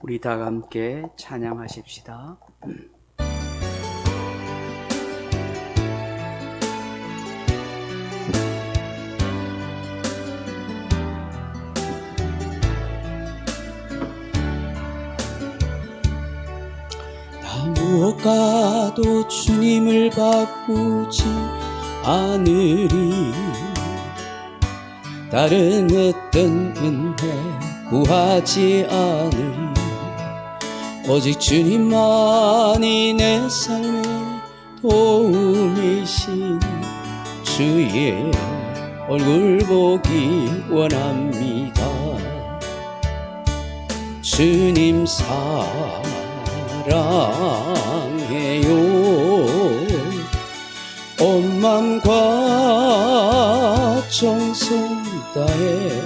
우리 다 함께 찬양하십시다. 나 무엇과도 주님을 바꾸지 않으리. 다른 어떤 은혜 구하지 않으리. 오직 주님만이 내 삶의 도움이신 주의 얼굴 보기 원합니다. 주님 사랑해요. 온 맘과 정성 다해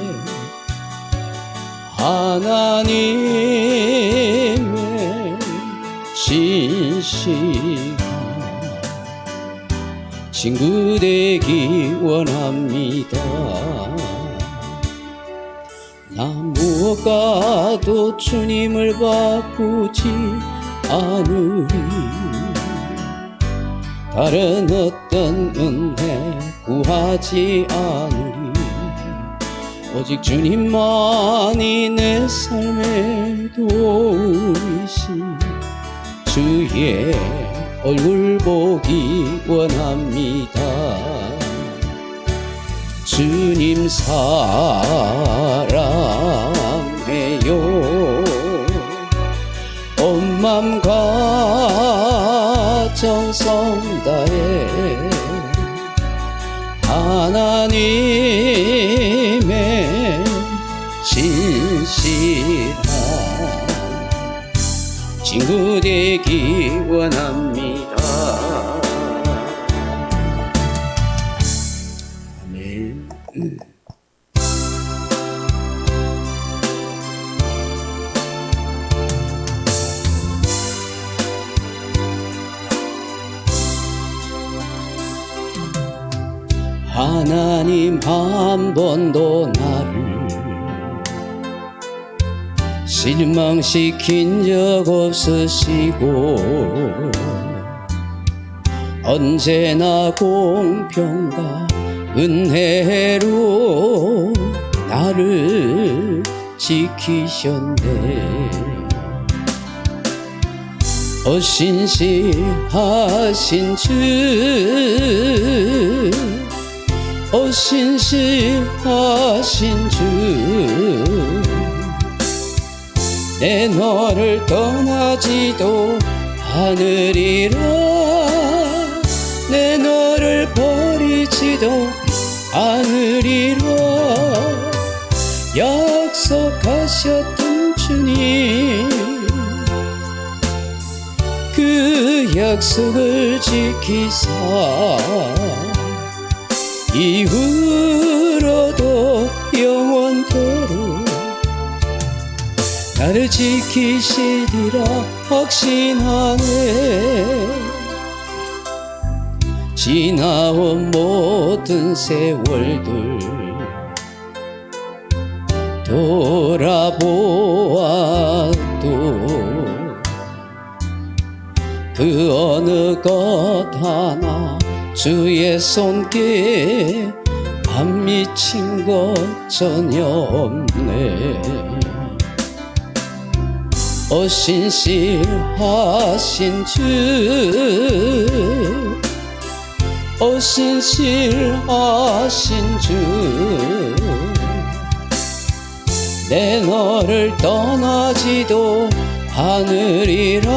하나님의 진실한 친구 되기 원합니다. 나 무엇과도 주님을 바꾸지 않으리. 다른 어떤 은혜 구하지 않으리. 오직 주님만이 내 삶의 도움이신 주의 얼굴 보기 원합니다. 주님 사랑해요. 온 맘과 정성 다해 하나님의 진실한 친구 되기 원합니다. 아멘. 하나님 한 번도 나를 실망시킨 적 없으시고 언제나 공평과 은혜로 나를 지키셨네. 신실하신 주, 신실하신 주, 내 너를 떠나지도 않으리라. 내 너를 버리지도 않으리라. 약속하셨던 주님, 그 약속을 지키사 이후로도 영원토록 나를 지키시리라 확신하네. 지나온 모든 세월들 돌아보아도 그 어느 것 하나 주의 손길 안 미친 것 전혀 없네. 신실하신 주, 신실하신 주, 내 너를 떠나지도 않으리라.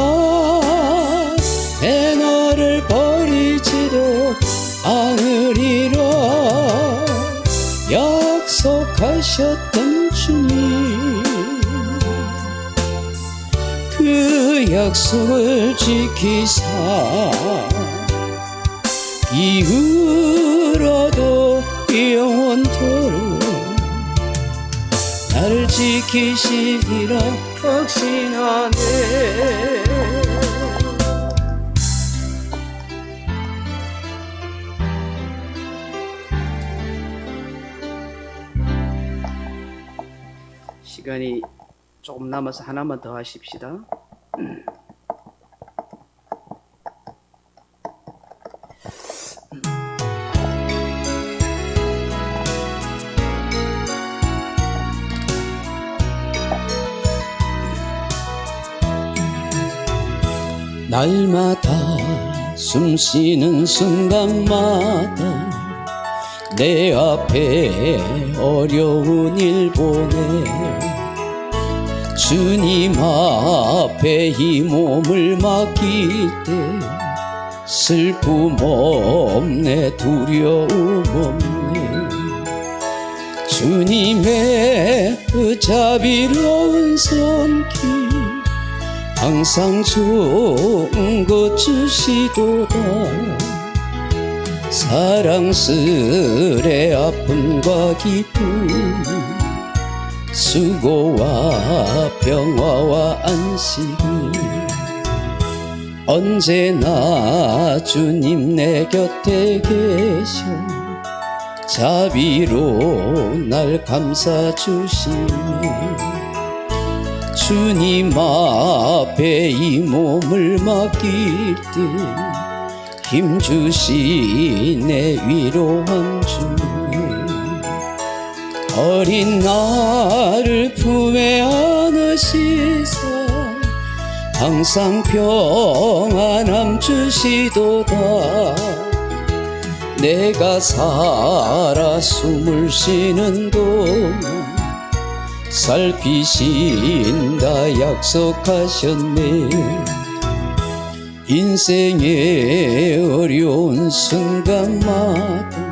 내 너를 버리지도 않으리라. 약속하셨던 주님, 그 약속을 지키사 이후로도 영원토록 나를 지키시리라 확신하네. 시간이 조금 남아서 하나만 더 하십시다. 날마다 숨쉬는 순간마다 내 앞에 어려운 일 보내 주님 앞에 이 몸을 맡길 때 슬픔 없네 두려움 없네 주님의 그 자비로운 손길 항상 좋은 것 주시도다 사랑스레 아픔과 기쁨 수고와 평화와 안식을 언제나 주님 내 곁에 계셔 자비로 날 감싸주시네 주님 앞에 이 몸을 맡길 때 힘주시네 위로함 주네 어린 나를 품에 안으시사 항상 평안함 주시도다 내가 살아 숨을 쉬는 동안 살피신다 약속하셨네 인생의 어려운 순간마다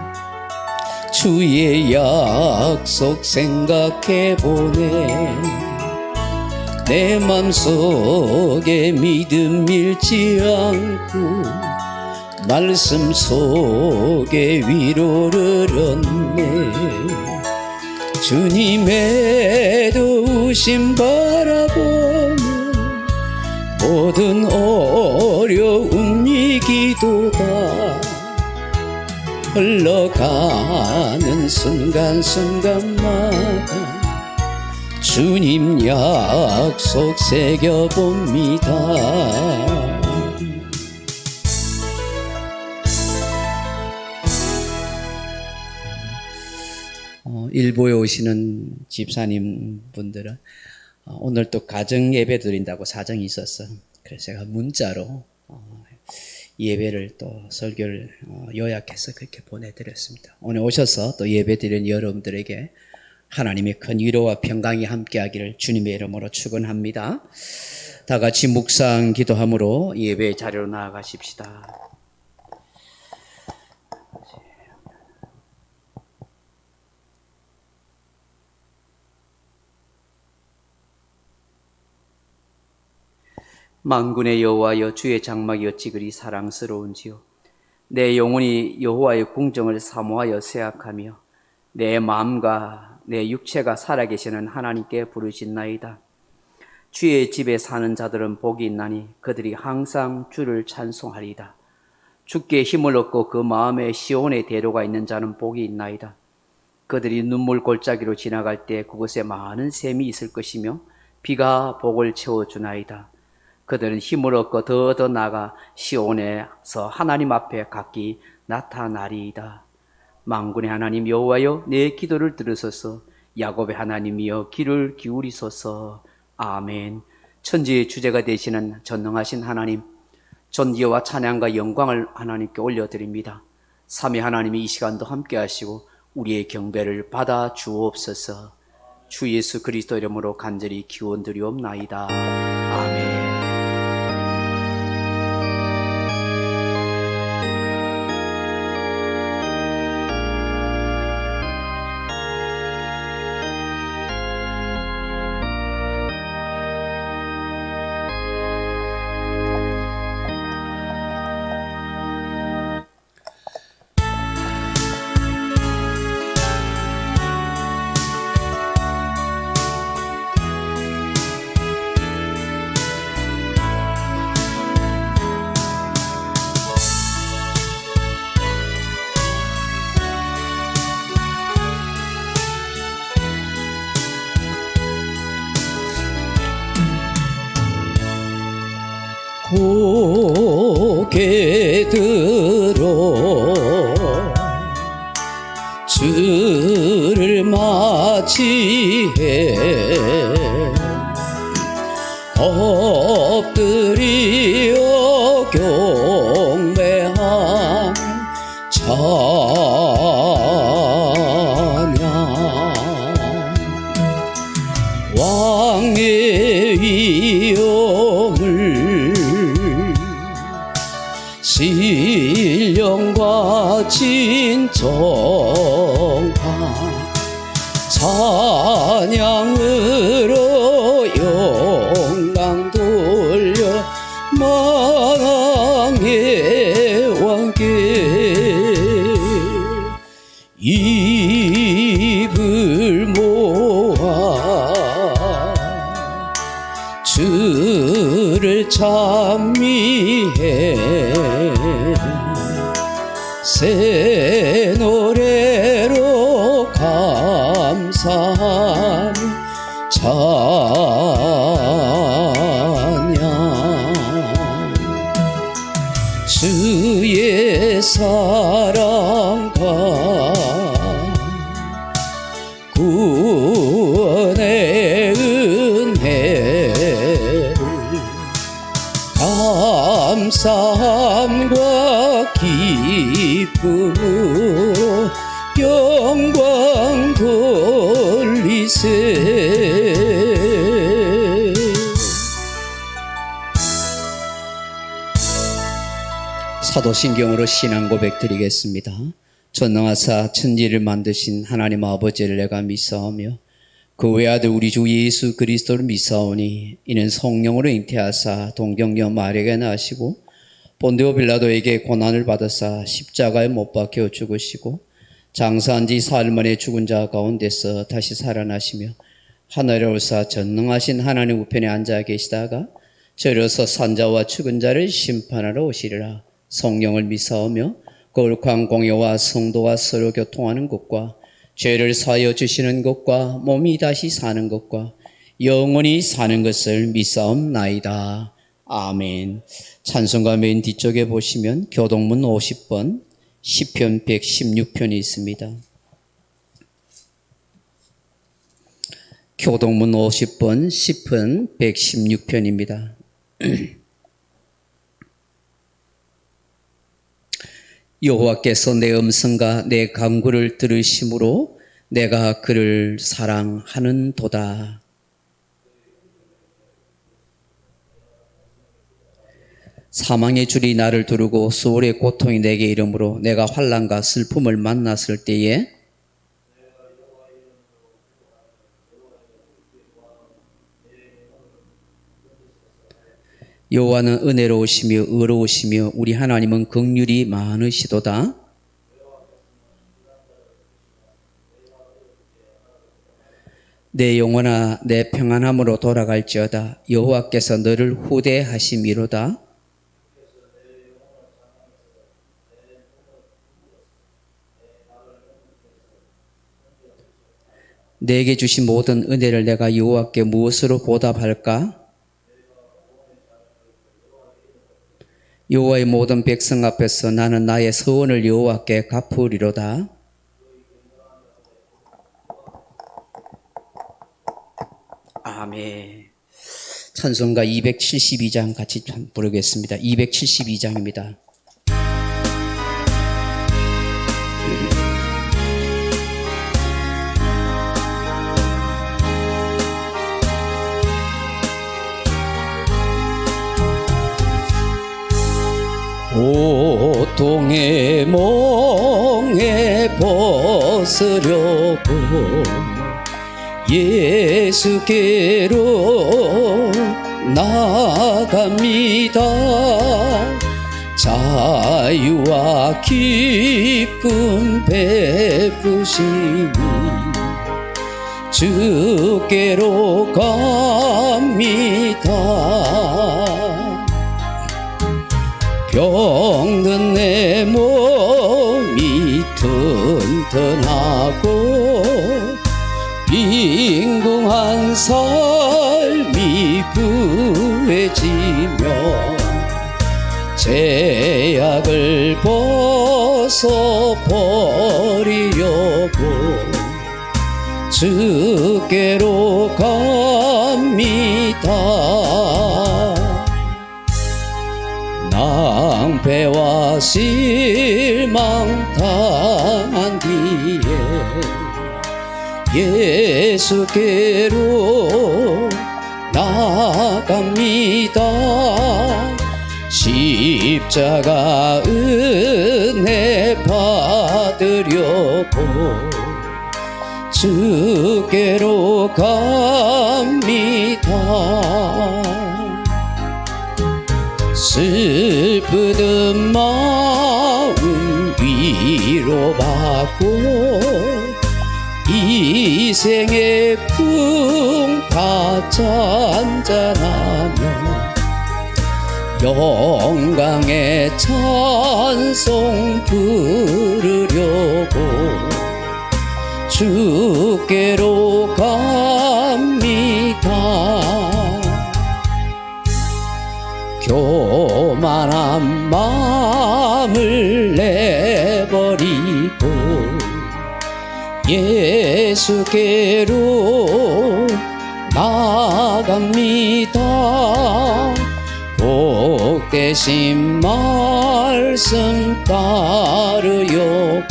주의 약속 생각해보네 내 맘속에 믿음 잃지 않고 말씀 속에 위로를 얻네 주님의 도우심 바라보며 모든 어려움 이기도다 흘러가는 순간순간마다 주님 약속 새겨봅니다 일부에 오시는 집사님 분들은 오늘 또 가정 예배 드린다고 사정이 있었어. 그래서 제가 문자로 예배를 또 설교를 요약해서 그렇게 보내드렸습니다. 오늘 오셔서 또 예배 드린 여러분들에게 하나님의 큰 위로와 평강이 함께하기를 주님의 이름으로 축원합니다. 다 같이 묵상 기도함으로 예배 자리로 나아가십시다. 만군의 여호와여 주의 장막이 어찌 그리 사랑스러운지요 내 영혼이 여호와의 궁정을 사모하여 생각하며 내 마음과 내 육체가 살아계시는 하나님께 부르짖나이다 주의 집에 사는 자들은 복이 있나니 그들이 항상 주를 찬송하리이다 주께 힘을 얻고 그 마음에 시온의 대로가 있는 자는 복이 있나이다 그들이 눈물 골짜기로 지나갈 때 그곳에 많은 샘이 있을 것이며 비가 복을 채워주나이다 그들은 힘을 얻고 더 나아가 시온에서 하나님 앞에 각기 나타나리이다. 만군의 하나님 여호와여 내 기도를 들으소서 야곱의 하나님이여 귀를 기울이소서 아멘. 천지의 주제가 되시는 전능하신 하나님 존귀와 찬양과 영광을 하나님께 올려드립니다. 삼위 하나님이 이 시간도 함께 하시고 우리의 경배를 받아 주옵소서. 주 예수 그리스도 이름으로 간절히 기원드리옵나이다. 아멘. 고개 들어 주를 맞이해 엎드려 경배함 찬양 왕의 위엄을 신령과 진정한 찬양으로 영광 돌려 만왕의 왕께 입을 모아 주를 찬미해 새 노래로 감사하며 찬양 주의 사랑과 구원의 은혜를 감사함과 기쁨으로 영광 돌리세. 사도신경으로 신앙 고백 드리겠습니다. 전능하사 천지를 만드신 하나님 아버지를 내가 믿사오며 그 외아들 우리 주 예수 그리스도를 믿사오니 이는 성령으로 잉태하사 동정녀 마리아에게 나시고 본디오 빌라도에게 고난을 받으사 십자가에 못 박혀 죽으시고 장사한 지 사흘 만에 죽은 자 가운데서 다시 살아나시며 하늘에 올사 전능하신 하나님 우편에 앉아 계시다가 저려서 산자와 죽은 자를 심판하러 오시리라. 성령을 믿사오며 거룩한 공예와 성도가 서로 교통하는 것과 죄를 사하여 주시는 것과 몸이 다시 사는 것과 영원히 사는 것을 믿사옵나이다. 아멘. 찬송가 맨 뒤쪽에 보시면 교동문 50번 시편 116편이 있습니다. 교동문 50번 시편 116편입니다. 여호와께서 내 음성과 내 간구를 들으심으로 내가 그를 사랑하는도다. 사망의 줄이 나를 두르고 수월의 고통이 내게 이르므로 내가 환난과 슬픔을 만났을 때에 여호와는 은혜로우시며 의로우시며 우리 하나님은 긍휼이 많으시도다. 내 영혼아 내 평안함으로 돌아갈지어다. 여호와께서 너를 후대하심이로다. 내게 주신 모든 은혜를 내가 여호와께 무엇으로 보답할까? 여호와의 모든 백성 앞에서 나는 나의 서원을 여호와께 갚으리로다. 아멘. 찬송가 272장 같이 부르겠습니다. 272장입니다. 고통의 멍에 벗으려고 예수께로 나갑니다. 자유와 기쁨 베푸시니 주께로 갑니다. 병든 내 몸이 튼튼하고 빈궁한 삶이 부해지며 죄악을 벗어버리려고 주께로 갑니다. 낭패와 실망 당한 뒤에 예수께로 나갑니다. 십자가 은혜 받으려고 주께로 갑니다. 슬프던 마음 위로받고 이 생의 풍파 잔잔하며 영광의 찬송 부르려고 주께로 갑니다. 교만한 마음을 내버리고 예수께로 나갑니다. 복되신 말씀 따르려고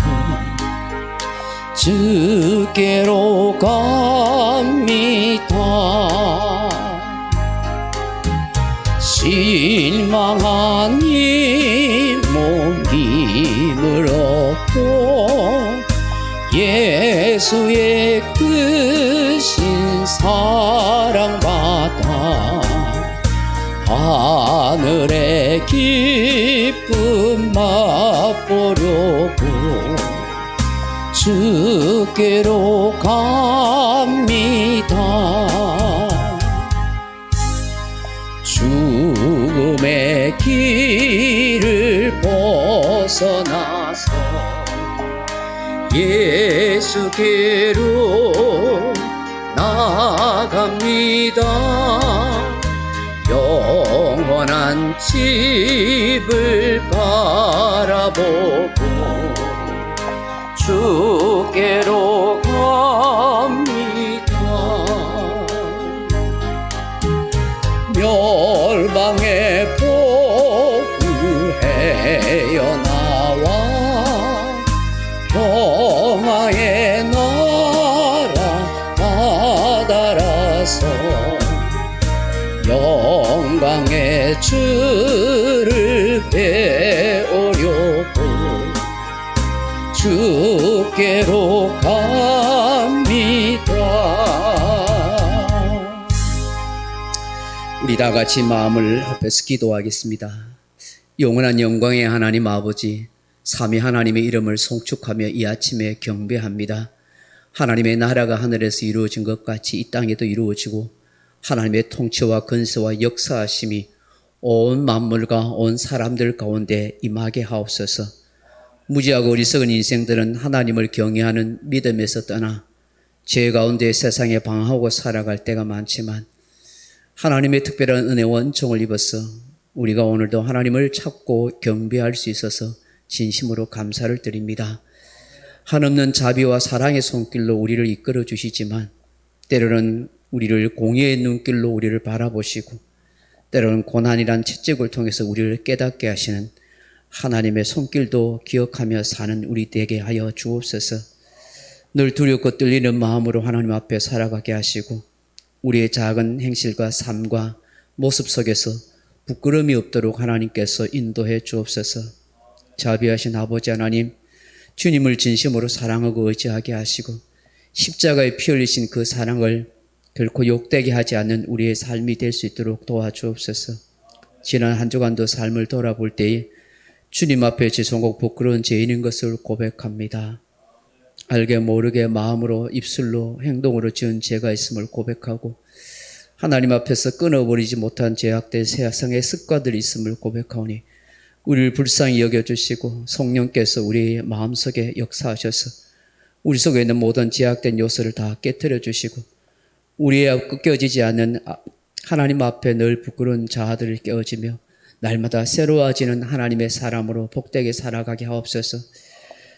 주께로 갑니다. 실망한 이 몸 힘을 얻고 예수의 크신 사랑받아 하늘의 기쁨 맛보려고 주께로 갑니다. 죽음의 길을 벗어나서 예수께로 나갑니다. 영원한 집을 바라보고 주께로 갑니다. 멸망의 복구하여 나와 평화의 나라 다다라서 영광의 주를 배우려고 주께로 갑니다. 우리 다 같이 마음을 합해서 기도하겠습니다. 영원한 영광의 하나님 아버지, 삼위 하나님의 이름을 송축하며 이 아침에 경배합니다. 하나님의 나라가 하늘에서 이루어진 것 같이 이 땅에도 이루어지고 하나님의 통치와 건세와 역사하심이 온 만물과 온 사람들 가운데 임하게 하옵소서. 무지하고 어리석은 인생들은 하나님을 경외하는 믿음에서 떠나 죄 가운데 세상에 방황하고 살아갈 때가 많지만 하나님의 특별한 은혜와 은총을 입어서 우리가 오늘도 하나님을 찾고 경배할 수 있어서 진심으로 감사를 드립니다. 한없는 자비와 사랑의 손길로 우리를 이끌어 주시지만 때로는 우리를 공의의 눈길로 우리를 바라보시고 때로는 고난이란 채찍을 통해서 우리를 깨닫게 하시는 하나님의 손길도 기억하며 사는 우리 되게 하여 주옵소서. 늘 두렵고 떨리는 마음으로 하나님 앞에 살아가게 하시고 우리의 작은 행실과 삶과 모습 속에서 부끄러움이 없도록 하나님께서 인도해 주옵소서. 자비하신 아버지 하나님, 주님을 진심으로 사랑하고 의지하게 하시고 십자가에 피 흘리신 그 사랑을 결코 욕되게 하지 않는 우리의 삶이 될 수 있도록 도와주옵소서. 지난 한 주간도 삶을 돌아볼 때에 주님 앞에 죄송하고 부끄러운 죄인인 것을 고백합니다. 알게 모르게 마음으로 입술로 행동으로 지은 죄가 있음을 고백하고 하나님 앞에서 끊어버리지 못한 죄악된 세상의 습관들이 있음을 고백하오니 우리를 불쌍히 여겨주시고 성령께서 우리의 마음속에 역사하셔서 우리 속에 있는 모든 죄악된 요소를 다 깨트려 주시고 우리의 꺾여지지 않는 하나님 앞에 늘 부끄러운 자아들을 깨어지며 날마다 새로워지는 하나님의 사람으로 복되게 살아가게 하옵소서.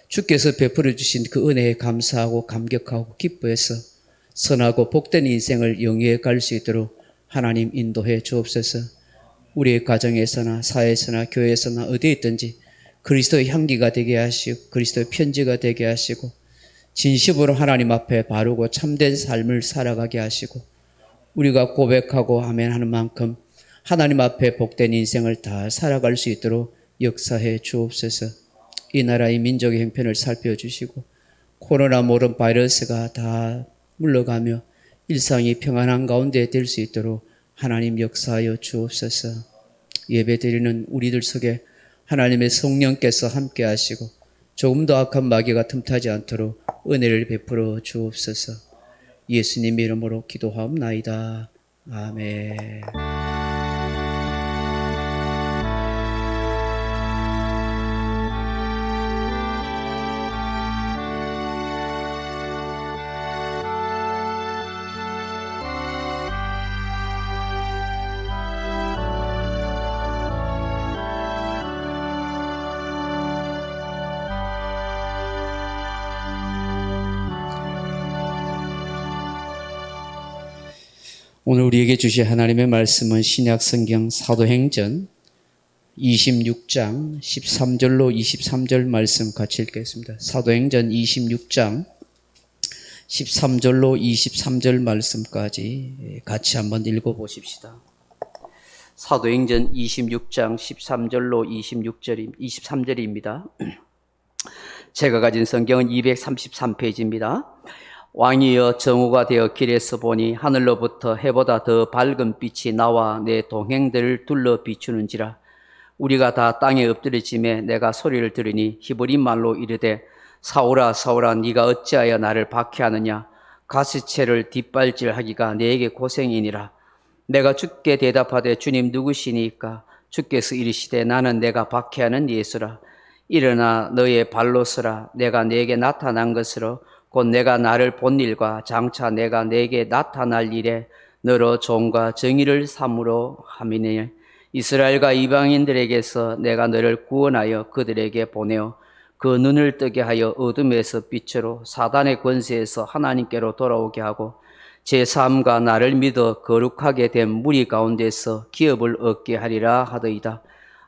주께서 베풀어 주신 그 은혜에 감사하고 감격하고 기뻐해서 선하고 복된 인생을 영위해 갈 수 있도록 하나님 인도해 주옵소서. 우리의 가정에서나 사회에서나 교회에서나 어디에 있든지 그리스도의 향기가 되게 하시고 그리스도의 편지가 되게 하시고 진심으로 하나님 앞에 바르고 참된 삶을 살아가게 하시고 우리가 고백하고 아멘 하는 만큼 하나님 앞에 복된 인생을 다 살아갈 수 있도록 역사해 주옵소서. 이 나라의 민족의 형편을 살펴주시고 코로나 모든 바이러스가 다 물러가며 일상이 평안한 가운데 될 수 있도록 하나님 역사하여 주옵소서. 예배드리는 우리들 속에 하나님의 성령께서 함께 하시고 조금 더 악한 마귀가 틈타지 않도록 은혜를 베풀어 주옵소서. 예수님 이름으로 기도하옵나이다. 아멘. 오늘 우리에게 주신 하나님의 말씀은 신약 성경 사도행전 26장 13절로 23절 말씀 같이 읽겠습니다. 사도행전 26장 13절로 23절 말씀까지 같이 한번 읽어보십시다. 사도행전 26장 13절로 23절입니다. 제가 가진 성경은 233페이지입니다. 왕이여 정오가 되어 길에서 보니 하늘로부터 해보다 더 밝은 빛이 나와 내 동행들을 둘러 비추는지라. 우리가 다 땅에 엎드려짐에 내가 소리를 들으니 히브리 말로 이르되 사울아 사울아 네가 어찌하여 나를 박해하느냐. 가시체를 뒷발질하기가 내게 고생이니라. 내가 주께 대답하되 주님 누구시니까. 주께서 이르시되 나는 내가 박해하는 예수라. 일어나 너의 발로 서라. 내가 네게 나타난 것으로 곧 내가 나를 본 일과 장차 내가 네게 나타날 일에 너로 종과 정의를 삼으로 함이니 이스라엘과 이방인들에게서 내가 너를 구원하여 그들에게 보내어 그 눈을 뜨게 하여 어둠에서 빛으로 사단의 권세에서 하나님께로 돌아오게 하고 제3가 나를 믿어 거룩하게 된 무리 가운데서 기업을 얻게 하리라 하더이다.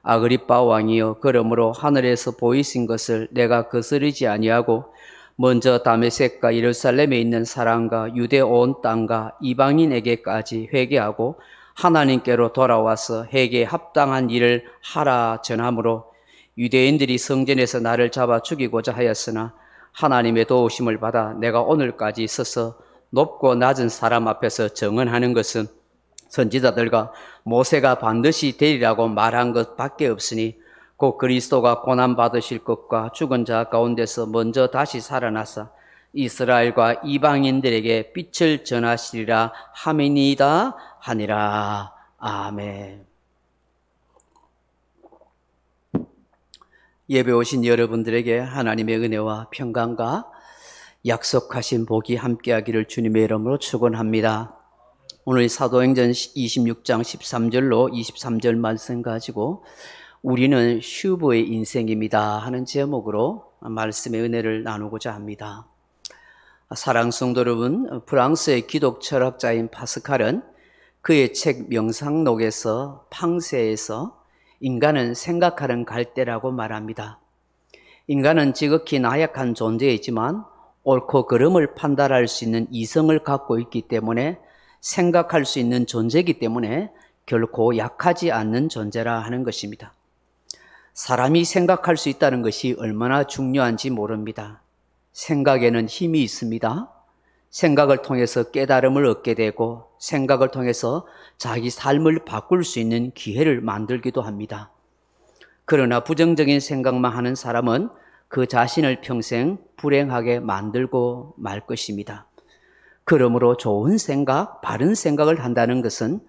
아그리빠 왕이여 그러므로 하늘에서 보이신 것을 내가 거스르지 아니하고 먼저 다메섹과 예루살렘에 있는 사람과 유대 온 땅과 이방인에게까지 회개하고 하나님께로 돌아와서 회개에 합당한 일을 하라 전하므로 유대인들이 성전에서 나를 잡아 죽이고자 하였으나 하나님의 도우심을 받아 내가 오늘까지 서서 높고 낮은 사람 앞에서 증언하는 것은 선지자들과 모세가 반드시 되리라고 말한 것 밖에 없으니 곧 그리스도가 고난받으실 것과 죽은 자 가운데서 먼저 다시 살아나사 이스라엘과 이방인들에게 빛을 전하시리라 함이니이다 하니라. 아멘. 예배 오신 여러분들에게 하나님의 은혜와 평강과 약속하신 복이 함께하기를 주님의 이름으로 축원합니다. 오늘 사도행전 26장 13절로 23절 말씀 가지고 우리는 슈브의 인생입니다 하는 제목으로 말씀의 은혜를 나누고자 합니다. 사랑 성도 여러분, 프랑스의 기독 철학자인 파스칼은 그의 책 명상록에서 팡세에서 인간은 생각하는 갈대라고 말합니다. 인간은 지극히 나약한 존재이지만 옳고 그름을 판단할 수 있는 이성을 갖고 있기 때문에 생각할 수 있는 존재이기 때문에 결코 약하지 않는 존재라 하는 것입니다. 사람이 생각할 수 있다는 것이 얼마나 중요한지 모릅니다. 생각에는 힘이 있습니다. 생각을 통해서 깨달음을 얻게 되고 생각을 통해서 자기 삶을 바꿀 수 있는 기회를 만들기도 합니다. 그러나 부정적인 생각만 하는 사람은 그 자신을 평생 불행하게 만들고 말 것입니다. 그러므로 좋은 생각, 바른 생각을 한다는 것은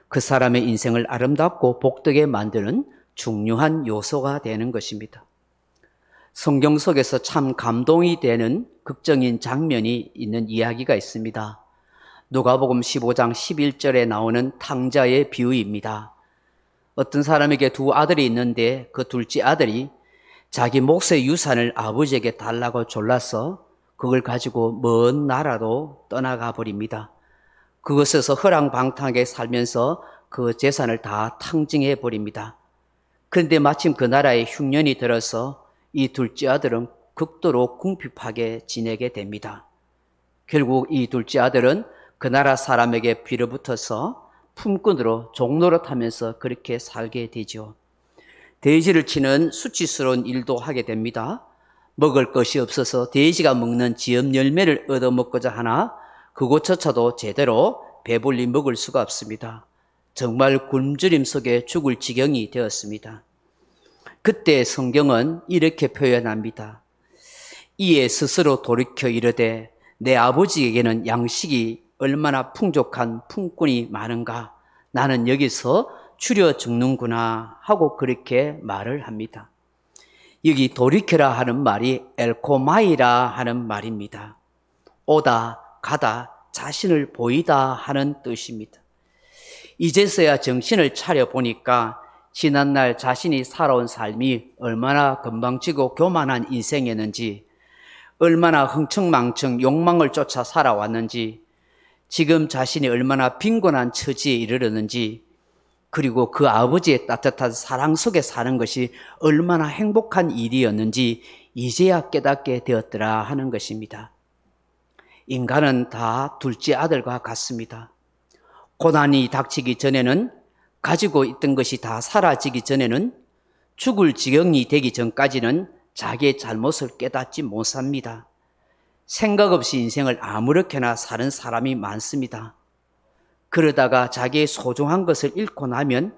그 사람의 인생을 아름답고 복되게 만드는 중요한 요소가 되는 것입니다. 성경 속에서 참 감동이 되는 극적인 장면이 있는 이야기가 있습니다. 누가복음 15장 11절에 나오는 탕자의 비유입니다. 어떤 사람에게 두 아들이 있는데 그 둘째 아들이 자기 몫의 유산을 아버지에게 달라고 졸라서 그걸 가지고 먼 나라로 떠나가 버립니다. 그곳에서 허랑방탕하게 살면서 그 재산을 다 탕진해 버립니다. 그런데 마침 그 나라에 흉년이 들어서 이 둘째 아들은 극도로 궁핍하게 지내게 됩니다. 결국 이 둘째 아들은 그 나라 사람에게 빌어붙어서 품꾼으로 종노릇하면서 그렇게 살게 되죠. 돼지를 치는 수치스러운 일도 하게 됩니다. 먹을 것이 없어서 돼지가 먹는 지엽 열매를 얻어먹고자 하나 그곳조차도 제대로 배불리 먹을 수가 없습니다. 정말 굶주림 속에 죽을 지경이 되었습니다. 그때 성경은 이렇게 표현합니다. 이에 스스로 돌이켜 이르되 내 아버지에게는 양식이 얼마나 풍족한 품꾼이 많은가, 나는 여기서 추려 죽는구나 하고 그렇게 말을 합니다. 여기 돌이켜라 하는 말이 엘코마이라 하는 말입니다. 오다, 가다, 자신을 보이다 하는 뜻입니다. 이제서야 정신을 차려 보니까 지난날 자신이 살아온 삶이 얼마나 건방지고 교만한 인생이었는지, 얼마나 흥청망청 욕망을 쫓아 살아왔는지, 지금 자신이 얼마나 빈곤한 처지에 이르렀는지, 그리고 그 아버지의 따뜻한 사랑 속에 사는 것이 얼마나 행복한 일이었는지 이제야 깨닫게 되었더라 하는 것입니다. 인간은 다 둘째 아들과 같습니다. 고난이 닥치기 전에는, 가지고 있던 것이 다 사라지기 전에는, 죽을 지경이 되기 전까지는 자기의 잘못을 깨닫지 못합니다. 생각 없이 인생을 아무렇게나 사는 사람이 많습니다. 그러다가 자기의 소중한 것을 잃고 나면,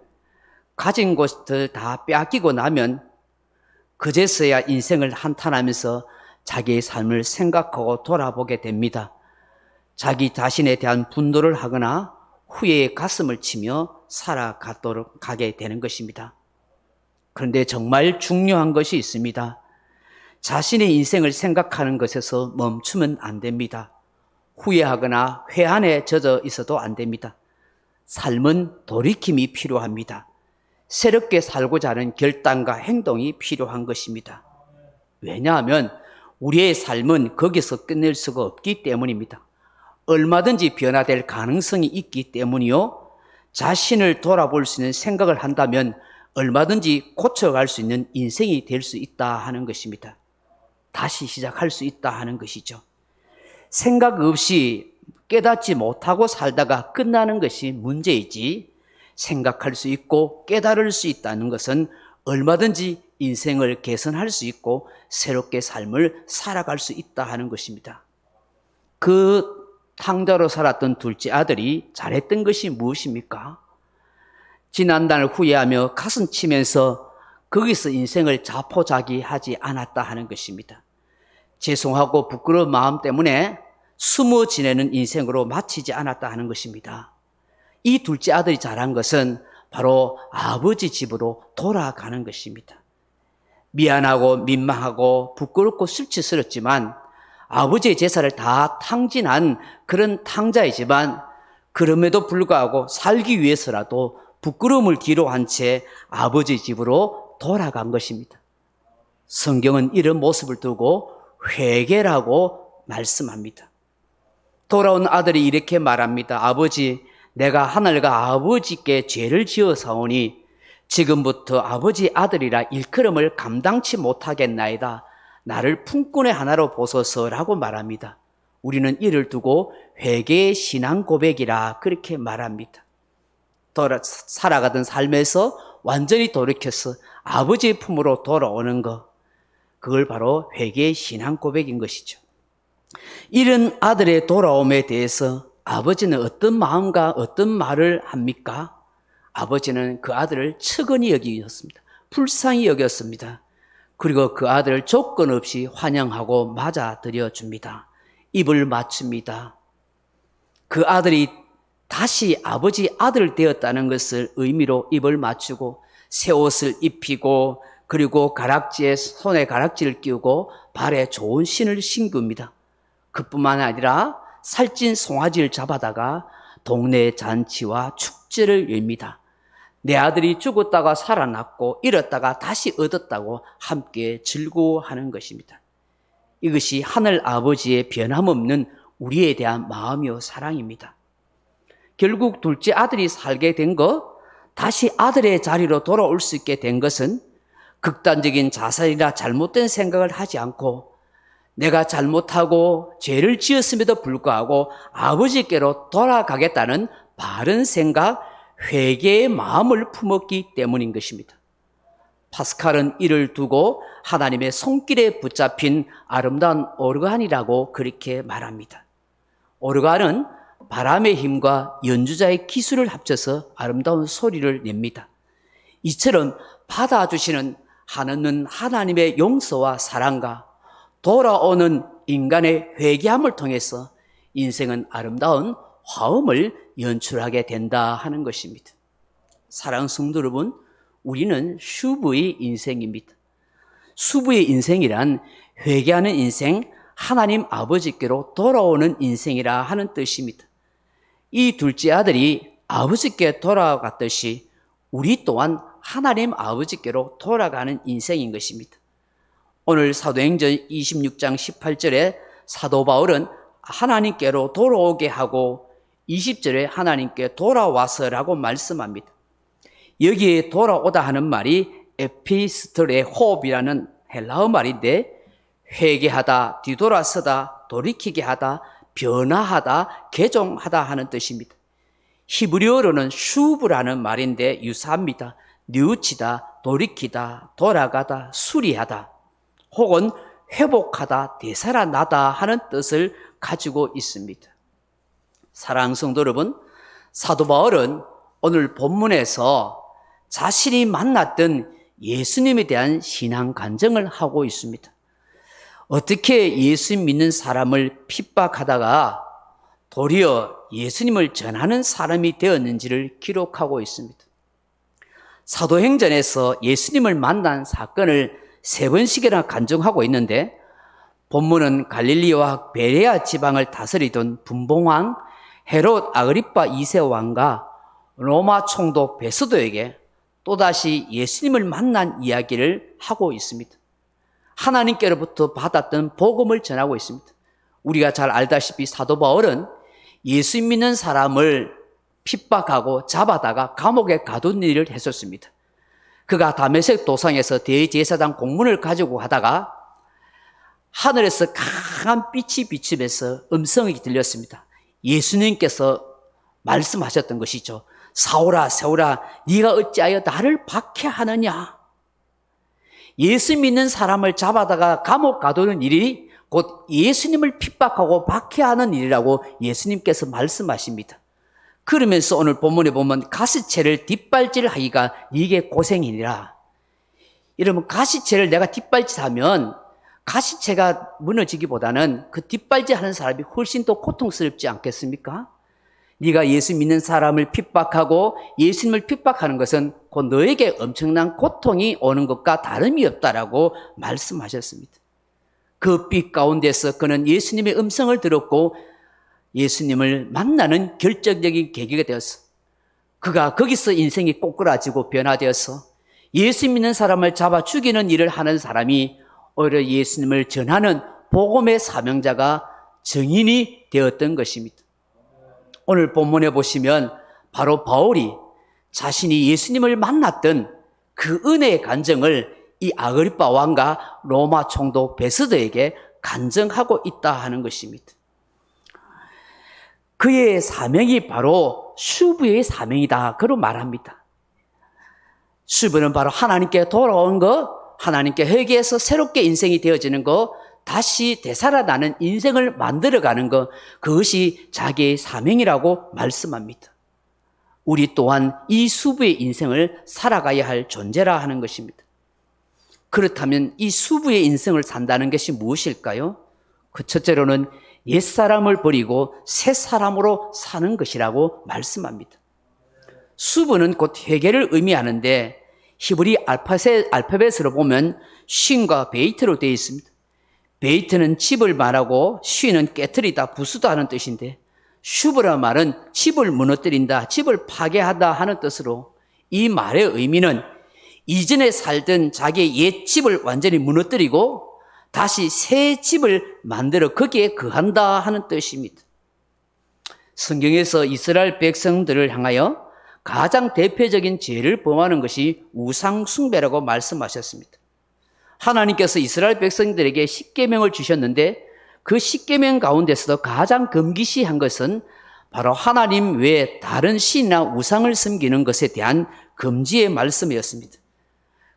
가진 것들 다 빼앗기고 나면 그제서야 인생을 한탄하면서 자기의 삶을 생각하고 돌아보게 됩니다. 자기 자신에 대한 분노를 하거나 후회의 가슴을 치며 살아가도록 가게 되는 것입니다. 그런데 정말 중요한 것이 있습니다. 자신의 인생을 생각하는 것에서 멈추면 안 됩니다. 후회하거나 회한에 젖어 있어도 안 됩니다. 삶은 돌이킴이 필요합니다. 새롭게 살고자 하는 결단과 행동이 필요한 것입니다. 왜냐하면 우리의 삶은 거기서 끝낼 수가 없기 때문입니다. 얼마든지 변화될 가능성이 있기 때문이요. 자신을 돌아볼 수 있는 생각을 한다면 얼마든지 고쳐갈 수 있는 인생이 될 수 있다 하는 것입니다. 다시 시작할 수 있다 하는 것이죠. 생각 없이 깨닫지 못하고 살다가 끝나는 것이 문제이지, 생각할 수 있고 깨달을 수 있다는 것은 얼마든지 인생을 개선할 수 있고 새롭게 삶을 살아갈 수 있다 하는 것입니다. 그 탕자로 살았던 둘째 아들이 잘했던 것이 무엇입니까? 지난날 후회하며 가슴 치면서 거기서 인생을 자포자기하지 않았다 하는 것입니다. 죄송하고 부끄러운 마음 때문에 숨어 지내는 인생으로 마치지 않았다 하는 것입니다. 이 둘째 아들이 잘한 것은 바로 아버지 집으로 돌아가는 것입니다. 미안하고 민망하고 부끄럽고 수치스럽지만 아버지의 제사를 다 탕진한 그런 탕자이지만 그럼에도 불구하고 살기 위해서라도 부끄러움을 뒤로 한 채 아버지 집으로 돌아간 것입니다. 성경은 이런 모습을 두고 회개라고 말씀합니다. 돌아온 아들이 이렇게 말합니다. 아버지, 내가 하늘과 아버지께 죄를 지어사오니 지금부터 아버지 아들이라 일컬음을 감당치 못하겠나이다. 나를 품꾼의 하나로 보소서라고 말합니다. 우리는 이를 두고 회개의 신앙 고백이라 그렇게 말합니다. 살아가던 삶에서 완전히 돌이켜서 아버지의 품으로 돌아오는 것, 그걸 바로 회개의 신앙 고백인 것이죠. 이런 아들의 돌아옴에 대해서 아버지는 어떤 마음과 어떤 말을 합니까? 아버지는 그 아들을 측은히 여기셨습니다. 불쌍히 여겼습니다. 그리고 그 아들을 조건 없이 환영하고 맞아들여 줍니다. 입을 맞춥니다. 그 아들이 다시 아버지 아들 되었다는 것을 의미로 입을 맞추고 새 옷을 입히고 그리고 가락지에 손에 가락지를 끼우고 발에 좋은 신을 신깁니다. 그뿐만 아니라 살찐 송아지를 잡아다가 동네 잔치와 축제를 열립니다. 내 아들이 죽었다가 살아났고 잃었다가 다시 얻었다고 함께 즐거워하는 것입니다. 이것이 하늘 아버지의 변함없는 우리에 대한 마음이요 사랑입니다. 결국 둘째 아들이 살게 된 것, 다시 아들의 자리로 돌아올 수 있게 된 것은 극단적인 자살이나 잘못된 생각을 하지 않고 내가 잘못하고 죄를 지었음에도 불구하고 아버지께로 돌아가겠다는 바른 생각, 회개의 마음을 품었기 때문인 것입니다. 파스칼은 이를 두고 하나님의 손길에 붙잡힌 아름다운 오르간이라고 그렇게 말합니다. 오르간은 바람의 힘과 연주자의 기술을 합쳐서 아름다운 소리를 냅니다. 이처럼 받아주시는 하나님은 하나님의 용서와 사랑과 돌아오는 인간의 회개함을 통해서 인생은 아름다운 화음을 연출하게 된다 하는 것입니다. 사랑하는 성도 여러분, 우리는 슈브의 인생입니다. 슈브의 인생이란 회개하는 인생, 하나님 아버지께로 돌아오는 인생이라 하는 뜻입니다. 이 둘째 아들이 아버지께 돌아갔듯이 우리 또한 하나님 아버지께로 돌아가는 인생인 것입니다. 오늘 사도행전 26장 18절에 사도 바울은 하나님께로 돌아오게 하고 20절에 하나님께 돌아와서라고 말씀합니다. 여기에 돌아오다 하는 말이 에피스톨의 호흡이라는 헬라어 말인데 회개하다, 뒤돌아서다, 돌이키게 하다, 변화하다, 개종하다 하는 뜻입니다. 히브리어로는 슈브라는 말인데 유사합니다. 뉘우치다, 돌이키다, 돌아가다, 수리하다, 혹은 회복하다, 되살아나다 하는 뜻을 가지고 있습니다. 사랑하는 성도 여러분, 사도 바울은 오늘 본문에서 자신이 만났던 예수님에 대한 신앙 간증을 하고 있습니다. 어떻게 예수 믿는 사람을 핍박하다가 도리어 예수님을 전하는 사람이 되었는지를 기록하고 있습니다. 사도행전에서 예수님을 만난 사건을 3번씩이나 간증하고 있는데 본문은 갈릴리와 베레아 지방을 다스리던 분봉왕 헤롯 아그리파 2세 왕과 로마 총독 베스도에게 또다시 예수님을 만난 이야기를 하고 있습니다. 하나님께로부터 받았던 복음을 전하고 있습니다. 우리가 잘 알다시피 사도 바울은 예수 믿는 사람을 핍박하고 잡아다가 감옥에 가둔 일을 했었습니다. 그가 다메섹 도상에서 대제사장 공문을 가지고 가다가 하늘에서 강한 빛이 비치면서 음성이 들렸습니다. 예수님께서 말씀하셨던 것이죠. 사울아, 사울아, 네가 어찌하여 나를 박해하느냐? 예수 믿는 사람을 잡아다가 감옥 가두는 일이 곧 예수님을 핍박하고 박해하는 일이라고 예수님께서 말씀하십니다. 그러면서 오늘 본문에 보면 가시채를 뒷발질하기가 네게 고생이니라. 이러면 가시채를 내가 뒷발질하면 가시채가 무너지기보다는 그 뒷발질하는 사람이 훨씬 더 고통스럽지 않겠습니까? 네가 예수 믿는 사람을 핍박하고 예수님을 핍박하는 것은 곧 너에게 엄청난 고통이 오는 것과 다름이 없다라고 말씀하셨습니다. 그 빛 가운데서 그는 예수님의 음성을 들었고 예수님을 만나는 결정적인 계기가 되었어. 그가 거기서 인생이 꼬꾸라지고 변화되어서 예수 믿는 사람을 잡아 죽이는 일을 하는 사람이 오히려 예수님을 전하는 복음의 사명자가 증인이 되었던 것입니다. 오늘 본문에 보시면 바로 바울이 자신이 예수님을 만났던 그 은혜의 간증을 이 아그리파 왕과 로마 총독 베스도에게 간증하고 있다 하는 것입니다. 그의 사명이 바로 슈브의 사명이다. 그로 말합니다. 슈브는 바로 하나님께 돌아온 것, 하나님께 회개해서 새롭게 인생이 되어지는 것, 다시 되살아나는 인생을 만들어가는 것, 그것이 자기의 사명이라고 말씀합니다. 우리 또한 이 슈브의 인생을 살아가야 할 존재라 하는 것입니다. 그렇다면 이 슈브의 인생을 산다는 것이 무엇일까요? 그 첫째로는 옛사람을 버리고 새 사람으로 사는 것이라고 말씀합니다. 슈브는 곧 회개를 의미하는데 히브리 알파벳으로 보면 쉰과 베이트로 되어 있습니다. 베이트는 집을 말하고 쉰은 깨트리다, 부수다 하는 뜻인데 슈브라는 말은 집을 무너뜨린다, 집을 파괴하다 하는 뜻으로 이 말의 의미는 이전에 살던 자기의 옛 집을 완전히 무너뜨리고 다시 새 집을 만들어 거기에 거한다 하는 뜻입니다. 성경에서 이스라엘 백성들을 향하여 가장 대표적인 죄를 범하는 것이 우상 숭배라고 말씀하셨습니다. 하나님께서 이스라엘 백성들에게 십계명을 주셨는데 그 십계명 가운데서도 가장 금기시한 것은 바로 하나님 외에 다른 신이나 우상을 섬기는 것에 대한 금지의 말씀이었습니다.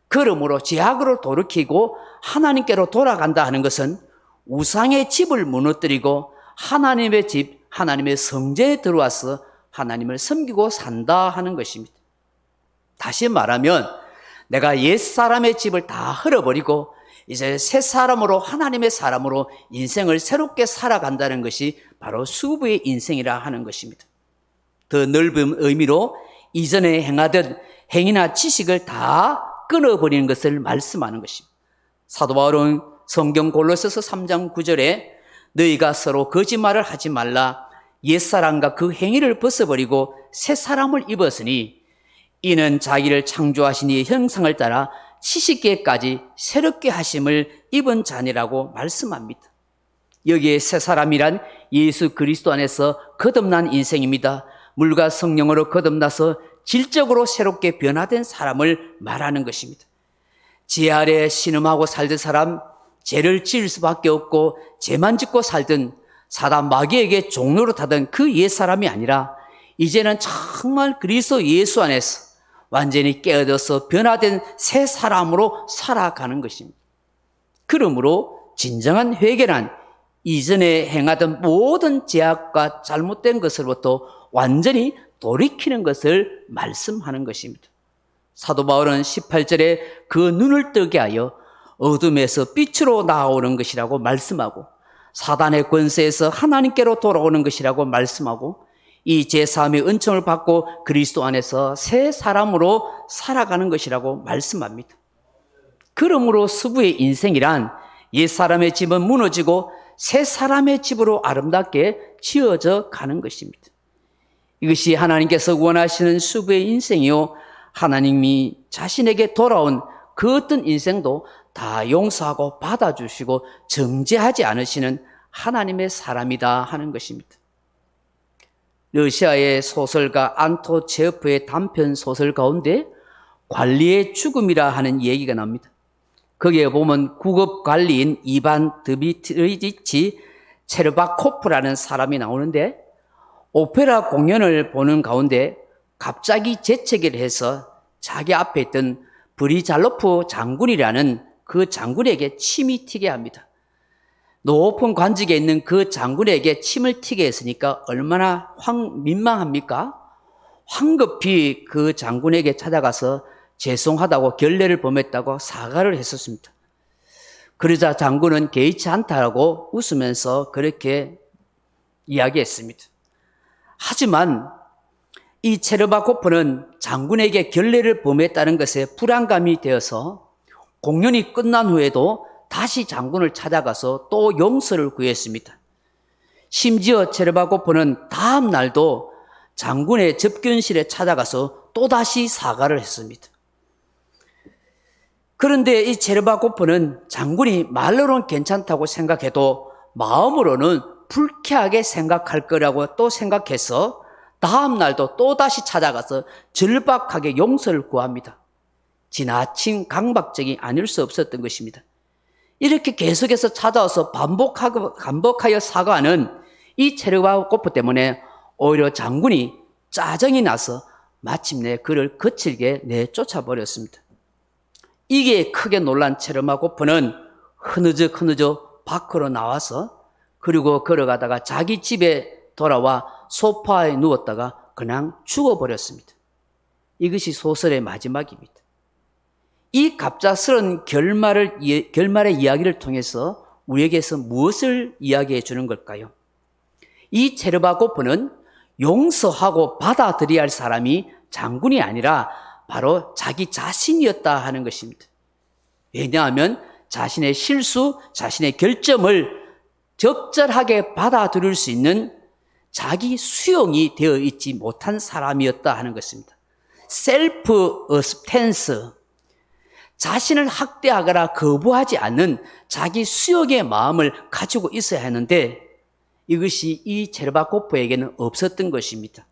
그러므로 죄악으로 돌이키고 하나님께로 돌아간다 하는 것은 우상의 집을 무너뜨리고 하나님의 집, 하나님의 성전에 들어와서 하나님을 섬기고 산다 하는 것입니다. 다시 말하면 내가 옛사람의 집을 다 헐어버리고 이제 새 사람으로 하나님의 사람으로 인생을 새롭게 살아간다는 것이 바로 수부의 인생이라 하는 것입니다. 더 넓은 의미로 이전에 행하던 행위나 지식을 다 끊어버리는 것을 말씀하는 것입니다. 사도 바울은 성경 골로새서 3장 9절에 너희가 서로 거짓말을 하지 말라 옛사람과 그 행위를 벗어버리고 새 사람을 입었으니 이는 자기를 창조하신 이의 형상을 따라 70개까지 새롭게 하심을 입은 자니라고 말씀합니다. 여기에 새 사람이란 예수 그리스도 안에서 거듭난 인생입니다. 물과 성령으로 거듭나서 질적으로 새롭게 변화된 사람을 말하는 것입니다. 죄 아래 신음하고 살던 사람, 죄를 지을 수밖에 없고 죄만 짓고 살던 사단 마귀에게 종로로 타던 그 옛사람이 아니라 이제는 정말 그리스도 예수 안에서 완전히 깨어져서 변화된 새 사람으로 살아가는 것입니다. 그러므로 진정한 회개란 이전에 행하던 모든 죄악과 잘못된 것으로부터 완전히 돌이키는 것을 말씀하는 것입니다. 사도 바울은 18절에 그 눈을 뜨게 하여 어둠에서 빛으로 나오는 것이라고 말씀하고 사단의 권세에서 하나님께로 돌아오는 것이라고 말씀하고 이 제3의 은총을 받고 그리스도 안에서 새 사람으로 살아가는 것이라고 말씀합니다. 그러므로 수부의 인생이란 옛사람의 집은 무너지고 새 사람의 집으로 아름답게 지어져 가는 것입니다. 이것이 하나님께서 원하시는 수부의 인생이요 하나님이 자신에게 돌아온 그 어떤 인생도 다 용서하고 받아주시고 정죄하지 않으시는 하나님의 사람이다 하는 것입니다. 러시아의 소설가 안토 체흐프의 단편 소설 가운데 관리의 죽음이라 하는 얘기가 납니다. 거기에 보면 구급 관리인 이반 드미트리치 체르바코프라는 사람이 나오는데 오페라 공연을 보는 가운데 갑자기 재채기를 해서 자기 앞에 있던 브리잘로프 장군이라는 그 장군에게 침이 튀게 합니다. 높은 관직에 있는 그 장군에게 침을 튀게 했으니까 얼마나 민망합니까? 황급히 그 장군에게 찾아가서 죄송하다고 결례를 범했다고 사과를 했었습니다. 그러자 장군은 개의치 않다고 웃으면서 그렇게 이야기했습니다. 하지만 이 체르바코프는 장군에게 결례를 범했다는 것에 불안감이 되어서 공연이 끝난 후에도 다시 장군을 찾아가서 또 용서를 구했습니다. 심지어 체르바코프는 다음 날도 장군의 접견실에 찾아가서 또다시 사과를 했습니다. 그런데 이 체르바코프는 장군이 말로는 괜찮다고 생각해도 마음으로는 불쾌하게 생각할 거라고 또 생각해서 다음 날도 또다시 찾아가서 절박하게 용서를 구합니다. 지나친 강박적이 아닐 수 없었던 것입니다. 이렇게 계속해서 찾아와서 반복하여 사과하는 이 체르바코프 때문에 오히려 장군이 짜증이 나서 마침내 그를 거칠게 내쫓아버렸습니다. 이게 크게 놀란 체르바코프는 흐느적 밖으로 나와서 그리고 걸어가다가 자기 집에 돌아와 소파에 누웠다가 그냥 죽어버렸습니다. 이것이 소설의 마지막입니다. 이 갑작스러운 결말의 이야기를 통해서 우리에게서 무엇을 이야기해 주는 걸까요? 이 체르바코프는 용서하고 받아들여야 할 사람이 장군이 아니라 바로 자기 자신이었다 하는 것입니다. 왜냐하면 자신의 실수, 자신의 결점을 적절하게 받아들일 수 있는 자기 수용이 되어 있지 못한 사람이었다 하는 것입니다. 셀프 스탠스, 자신을 학대하거나 거부하지 않는 자기 수용의 마음을 가지고 있어야 하는데 이것이 이 체르바코프에게는 없었던 것입니다.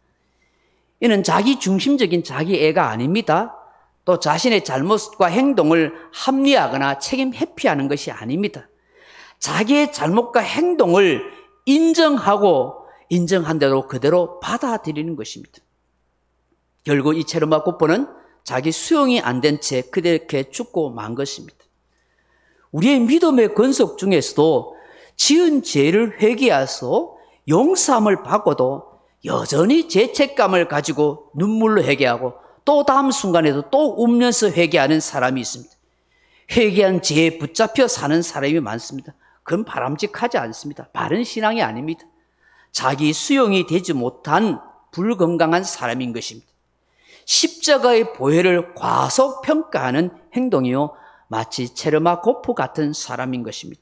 이는 자기 중심적인 자기애가 아닙니다. 또 자신의 잘못과 행동을 합리화하거나 책임 회피하는 것이 아닙니다. 자기의 잘못과 행동을 인정하고 인정한 대로 그대로 받아들이는 것입니다. 결국 이 체르바코프는 자기 수용이 안 된 채 그렇게 죽고 만 것입니다. 우리의 믿음의 권속 중에서도 지은 죄를 회개해서 용서함을 받고도 여전히 죄책감을 가지고 눈물로 회개하고 또 다음 순간에도 또 울면서 회개하는 사람이 있습니다. 회개한 죄에 붙잡혀 사는 사람이 많습니다. 그건 바람직하지 않습니다. 바른 신앙이 아닙니다. 자기 수용이 되지 못한 불건강한 사람인 것입니다. 십자가의 보혈을 과소평가하는 행동이요 마치 체르바코프 같은 사람인 것입니다.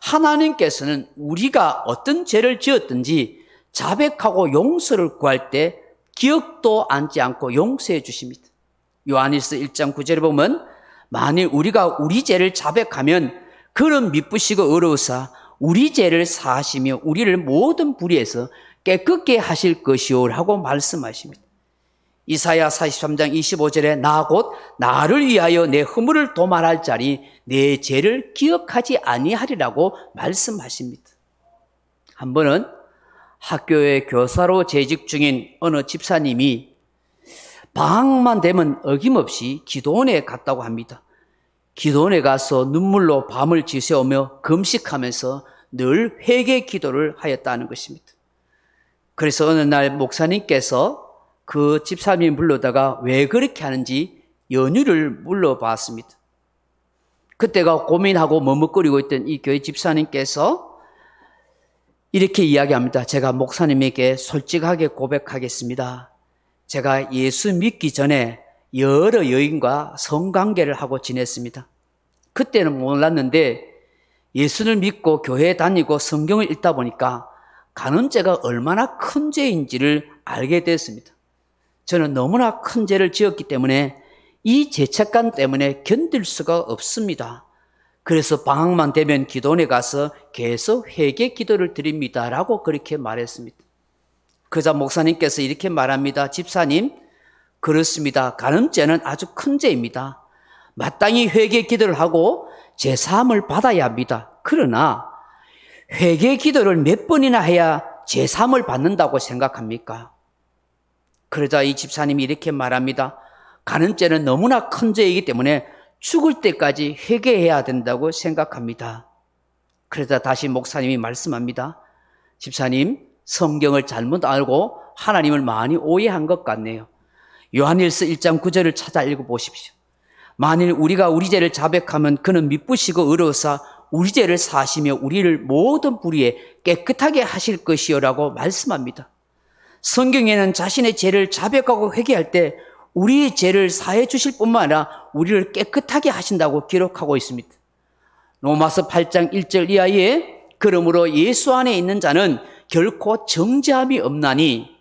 하나님께서는 우리가 어떤 죄를 지었든지 자백하고 용서를 구할 때 기억도 않지 않고 용서해 주십니다. 요한일서 1장 9절에 보면 만일 우리가 우리 죄를 자백하면 그는 미쁘시고 의로우사 우리 죄를 사하시며 우리를 모든 불의에서 깨끗게 하실 것이오라고 말씀하십니다. 이사야 43장 25절에 나 곧 나를 위하여 내 허물을 도말할 자니 내 죄를 기억하지 아니하리라고 말씀하십니다. 한 번은 학교에 교사로 재직 중인 어느 집사님이 방학만 되면 어김없이 기도원에 갔다고 합니다. 기도원에 가서 눈물로 밤을 지새우며 금식하면서 늘 회개 기도를 하였다는 것입니다. 그래서 어느 날 목사님께서 그 집사님이 불러다가 왜 그렇게 하는지 연유를 물어봤습니다. 그때가 고민하고 머뭇거리고 있던 이 교회 집사님께서 이렇게 이야기합니다. 제가 목사님에게 솔직하게 고백하겠습니다. 제가 예수 믿기 전에 여러 여인과 성관계를 하고 지냈습니다. 그때는 몰랐는데 예수를 믿고 교회에 다니고 성경을 읽다 보니까 간음죄가 얼마나 큰 죄인지를 알게 됐습니다. 저는 너무나 큰 죄를 지었기 때문에 이 죄책감 때문에 견딜 수가 없습니다. 그래서 방학만 되면 기도원에 가서 계속 회개 기도를 드립니다라고 그렇게 말했습니다. 그러자 목사님께서 이렇게 말합니다. 집사님, 그렇습니다. 간음죄는 아주 큰 죄입니다. 마땅히 회개 기도를 하고 제사함을 받아야 합니다. 그러나 회개 기도를 몇 번이나 해야 제사함을 받는다고 생각합니까? 그러자 이 집사님이 이렇게 말합니다. 간음죄는 너무나 큰 죄이기 때문에 죽을 때까지 회개해야 된다고 생각합니다. 그러자 다시 목사님이 말씀합니다. 집사님, 성경을 잘못 알고 하나님을 많이 오해한 것 같네요. 요한일서 1장 9절을 찾아 읽어보십시오. 만일 우리가 우리 죄를 자백하면 그는 미쁘시고 의로우사 우리 죄를 사하시며 우리를 모든 불의에 깨끗하게 하실 것이요라고 말씀합니다. 성경에는 자신의 죄를 자백하고 회개할 때 우리의 죄를 사해 주실 뿐만 아니라 우리를 깨끗하게 하신다고 기록하고 있습니다. 로마서 8장 1절 이하에 그러므로 예수 안에 있는 자는 결코 정죄함이 없나니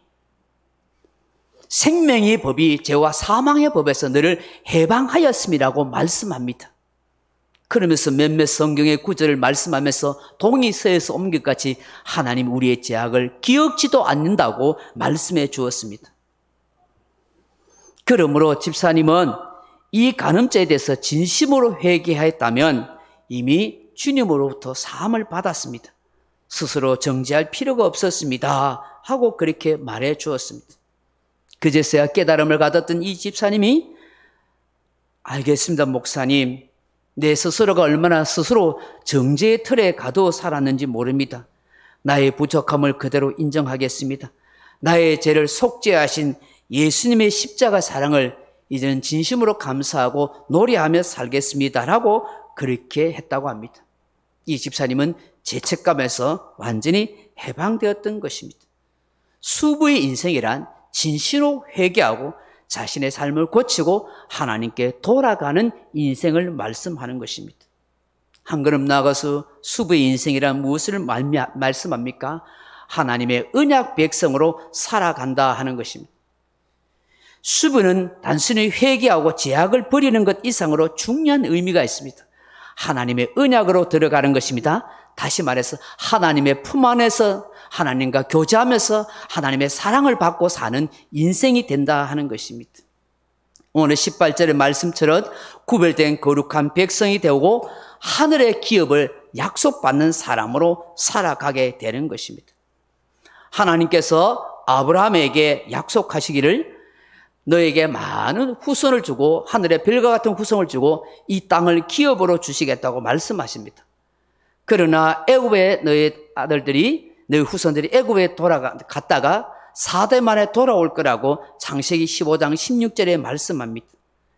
생명의 법이 죄와 사망의 법에서 너를 해방하였음이라고 말씀합니다. 그러면서 몇몇 성경의 구절을 말씀하면서 동이 서에서 옮길 같이 하나님 우리의 죄악을 기억지도 않는다고 말씀해 주었습니다. 그러므로 집사님은 이 간음죄에 대해서 진심으로 회개하였다면 이미 주님으로부터 사함을 받았습니다. 스스로 정죄할 필요가 없었습니다 하고 그렇게 말해 주었습니다. 그제서야 깨달음을 가졌던 이 집사님이 알겠습니다 목사님, 내 스스로가 얼마나 스스로 정죄의 틀에 가두어 살았는지 모릅니다. 나의 부족함을 그대로 인정하겠습니다. 나의 죄를 속죄하신 예수님의 십자가 사랑을 이제는 진심으로 감사하고 노래하며 살겠습니다라고 그렇게 했다고 합니다. 이 집사님은 죄책감에서 완전히 해방되었던 것입니다. 수부의 인생이란 진실로 회개하고 자신의 삶을 고치고 하나님께 돌아가는 인생을 말씀하는 것입니다. 한 걸음 나아가서 수부의 인생이란 무엇을 말씀합니까? 하나님의 언약 백성으로 살아간다 하는 것입니다. 수부는 단순히 회개하고 제약을 버리는 것 이상으로 중요한 의미가 있습니다. 하나님의 언약으로 들어가는 것입니다. 다시 말해서 하나님의 품 안에서 하나님과 교제하면서 하나님의 사랑을 받고 사는 인생이 된다 하는 것입니다. 오늘 18절의 말씀처럼 구별된 거룩한 백성이 되고 하늘의 기업을 약속받는 사람으로 살아가게 되는 것입니다. 하나님께서 아브라함에게 약속하시기를 너에게 많은 후손을 주고 하늘의 별과 같은 후손을 주고 이 땅을 기업으로 주시겠다고 말씀하십니다. 그러나 애굽에 너의 아들들이 너희 후손들이 애굽에 갔다가 4대 만에 돌아올 거라고 창세기 15장 16절에 말씀합니다.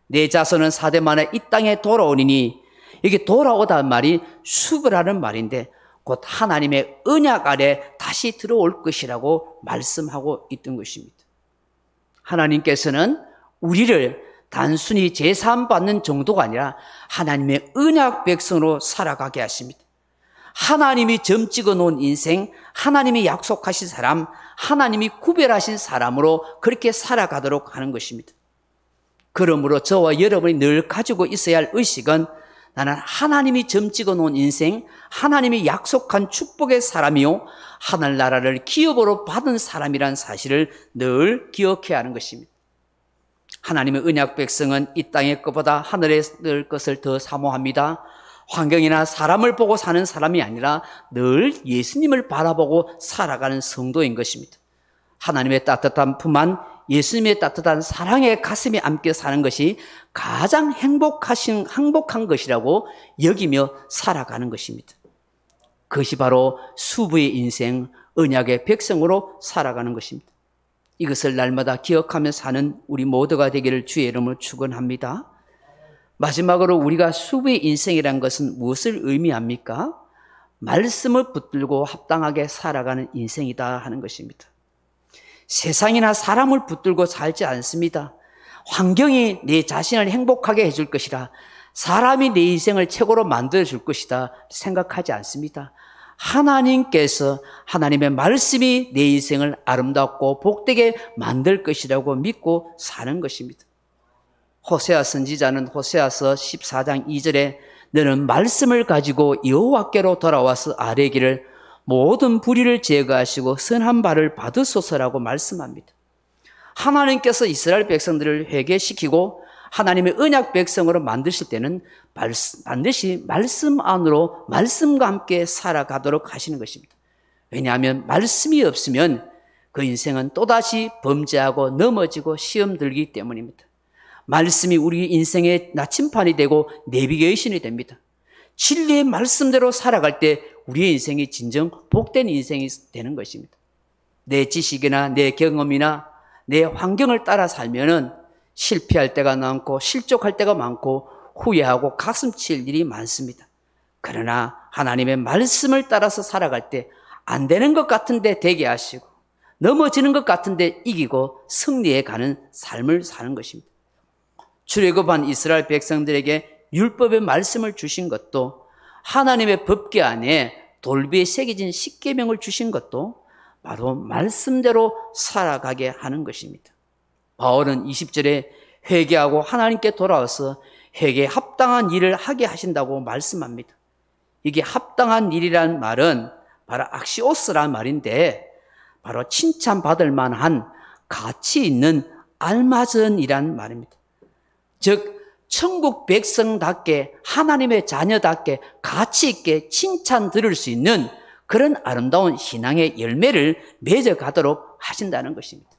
내 자손은 4대 만에 이 땅에 돌아오리니, 이게 돌아오다는 말이 수부라는 말인데 곧 하나님의 언약 아래 다시 들어올 것이라고 말씀하고 있던 것입니다. 하나님께서는 우리를 단순히 제사함 받는 정도가 아니라 하나님의 언약 백성으로 살아가게 하십니다. 하나님이 점 찍어 놓은 인생, 하나님이 약속하신 사람, 하나님이 구별하신 사람으로 그렇게 살아가도록 하는 것입니다. 그러므로 저와 여러분이 늘 가지고 있어야 할 의식은 나는 하나님이 점 찍어 놓은 인생, 하나님이 약속한 축복의 사람이요 하늘나라를 기업으로 받은 사람이라는 사실을 늘 기억해야 하는 것입니다. 하나님의 언약 백성은 이 땅의 것보다 하늘의 것을 더 사모합니다. 환경이나 사람을 보고 사는 사람이 아니라 늘 예수님을 바라보고 살아가는 성도인 것입니다. 하나님의 따뜻한 품 안, 예수님의 따뜻한 사랑의 가슴에 안겨 사는 것이 가장 행복한 것이라고 여기며 살아가는 것입니다. 그것이 바로 수부의 인생, 언약의 백성으로 살아가는 것입니다. 이것을 날마다 기억하며 사는 우리 모두가 되기를 주의 이름으로 축원합니다. 마지막으로 우리가 수부의 인생이란 것은 무엇을 의미합니까? 말씀을 붙들고 합당하게 살아가는 인생이다 하는 것입니다. 세상이나 사람을 붙들고 살지 않습니다. 환경이 내 자신을 행복하게 해줄 것이라, 사람이 내 인생을 최고로 만들어줄 것이다 생각하지 않습니다. 하나님께서 하나님의 말씀이 내 인생을 아름답고 복되게 만들 것이라고 믿고 사는 것입니다. 호세아 선지자는 호세아서 14장 2절에 너는 말씀을 가지고 여호와께로 돌아와서 아뢰기를 모든 불의를 제거하시고 선한 바를 받으소서라고 말씀합니다. 하나님께서 이스라엘 백성들을 회개시키고 하나님의 언약 백성으로 만드실 때는 반드시 말씀 안으로 말씀과 함께 살아가도록 하시는 것입니다. 왜냐하면 말씀이 없으면 그 인생은 또다시 범죄하고 넘어지고 시험 들기 때문입니다. 말씀이 우리 인생의 나침판이 되고 내비게이션이 됩니다. 진리의 말씀대로 살아갈 때 우리의 인생이 진정 복된 인생이 되는 것입니다. 내 지식이나 내 경험이나 내 환경을 따라 살면은 실패할 때가 많고 실족할 때가 많고 후회하고 가슴 칠 일이 많습니다. 그러나 하나님의 말씀을 따라서 살아갈 때 안 되는 것 같은데 되게 하시고 넘어지는 것 같은데 이기고 승리해 가는 삶을 사는 것입니다. 출애굽한 이스라엘 백성들에게 율법의 말씀을 주신 것도, 하나님의 법궤 안에 돌비에 새겨진 십계명을 주신 것도 바로 말씀대로 살아가게 하는 것입니다. 바울은 20절에 회개하고 하나님께 돌아와서 회개에 합당한 일을 하게 하신다고 말씀합니다. 이게 합당한 일이란 말은 바로 악시오스란 말인데, 바로 칭찬받을 만한 가치 있는 알맞은 이란 말입니다. 즉 천국 백성답게 하나님의 자녀답게 가치 있게 칭찬 들을 수 있는 그런 아름다운 신앙의 열매를 맺어가도록 하신다는 것입니다.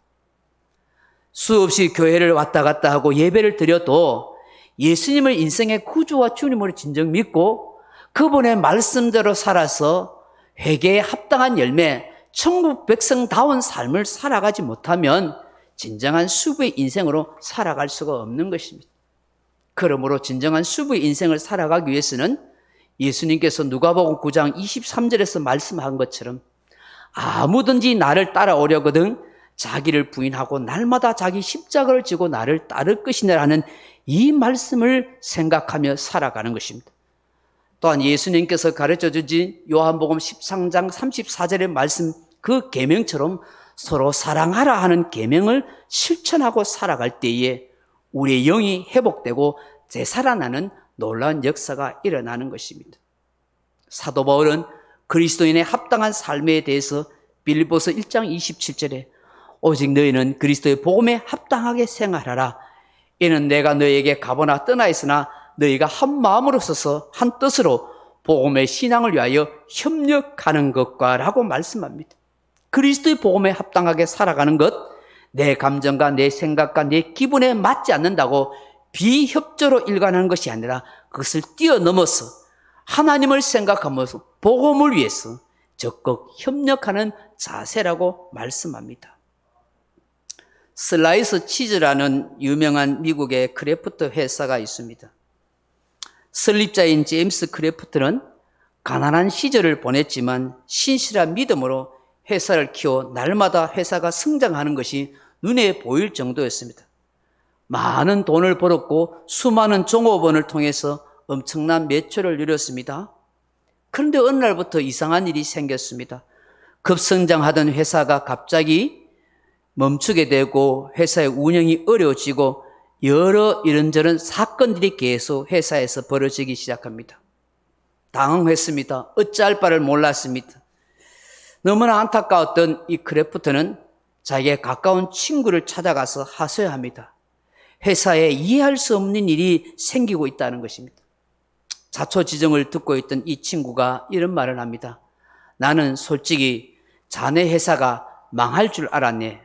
수없이 교회를 왔다 갔다 하고 예배를 드려도 예수님을 인생의 구주와 주님으로 진정 믿고 그분의 말씀대로 살아서 회개에 합당한 열매, 천국 백성다운 삶을 살아가지 못하면 진정한 수부의 인생으로 살아갈 수가 없는 것입니다. 그러므로 진정한 수부의 인생을 살아가기 위해서는 예수님께서 누가복음 9장 23절에서 말씀한 것처럼 아무든지 나를 따라오려거든 자기를 부인하고 날마다 자기 십자가를 지고 나를 따를 것이라는 이 말씀을 생각하며 살아가는 것입니다. 또한 예수님께서 가르쳐 주신 요한복음 13장 34절의 말씀, 그 계명처럼 서로 사랑하라 하는 계명을 실천하고 살아갈 때에 우리의 영이 회복되고 되살아나는 놀라운 역사가 일어나는 것입니다. 사도 바울은 그리스도인의 합당한 삶에 대해서 빌립보서 1장 27절에 오직 너희는 그리스도의 복음에 합당하게 생활하라. 이는 내가 너희에게 가보나 떠나 있으나 너희가 한 마음으로 서서 한 뜻으로 복음의 신앙을 위하여 협력하는 것과 라고 말씀합니다. 그리스도의 복음에 합당하게 살아가는 것, 내 감정과 내 생각과 내 기분에 맞지 않는다고 비협조로 일관하는 것이 아니라 그것을 뛰어넘어서 하나님을 생각하면서 복음을 위해서 적극 협력하는 자세라고 말씀합니다. 슬라이스 치즈라는 유명한 미국의 크래프트 회사가 있습니다. 설립자인 제임스 크래프트는 가난한 시절을 보냈지만 신실한 믿음으로 회사를 키워 날마다 회사가 성장하는 것이 눈에 보일 정도였습니다. 많은 돈을 벌었고 수많은 종업원을 통해서 엄청난 매출을 누렸습니다. 그런데 어느 날부터 이상한 일이 생겼습니다. 급성장하던 회사가 갑자기 멈추게 되고 회사의 운영이 어려워지고 여러 이런저런 사건들이 계속 회사에서 벌어지기 시작합니다. 당황했습니다. 어찌할 바를 몰랐습니다. 너무나 안타까웠던 이 크래프트는 자기의 가까운 친구를 찾아가서 하소연합니다. 회사에 이해할 수 없는 일이 생기고 있다는 것입니다. 자초지종을 듣고 있던 이 친구가 이런 말을 합니다. 나는 솔직히 자네 회사가 망할 줄 알았네.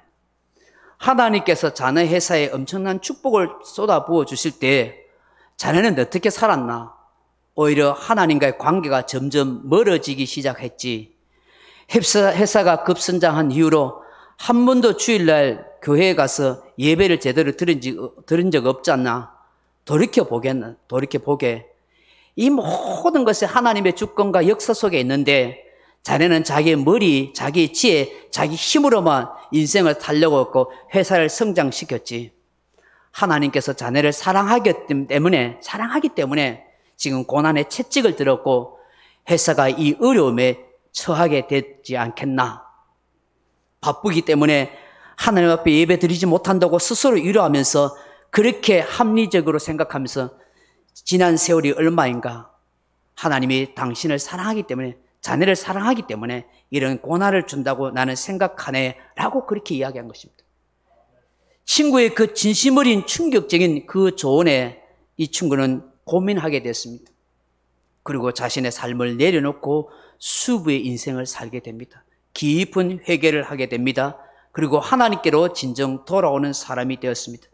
하나님께서 자네 회사에 엄청난 축복을 쏟아부어 주실 때 자네는 어떻게 살았나? 오히려 하나님과의 관계가 점점 멀어지기 시작했지. 회사가 급성장한 이후로 한 번도 주일날 교회에 가서 예배를 제대로 들은 적 없지 않나? 돌이켜보게. 이 모든 것이 하나님의 주권과 역사 속에 있는데 자네는 자기의 머리, 자기의 지혜, 자기 힘으로만 인생을 살려고 했고 회사를 성장시켰지. 하나님께서 자네를 사랑하기 때문에 지금 고난의 채찍을 들었고 회사가 이 어려움에 처하게 되지 않겠나. 바쁘기 때문에 하나님 앞에 예배 드리지 못한다고 스스로 위로하면서 그렇게 합리적으로 생각하면서 지난 세월이 얼마인가. 하나님이 당신을 사랑하기 때문에 자네를 사랑하기 때문에 이런 고난을 준다고 나는 생각하네 라고 그렇게 이야기한 것입니다. 친구의 그 진심 어린 충격적인 그 조언에 이 친구는 고민하게 됐습니다. 그리고 자신의 삶을 내려놓고 수부의 인생을 살게 됩니다. 깊은 회개를 하게 됩니다. 그리고 하나님께로 진정 돌아오는 사람이 되었습니다.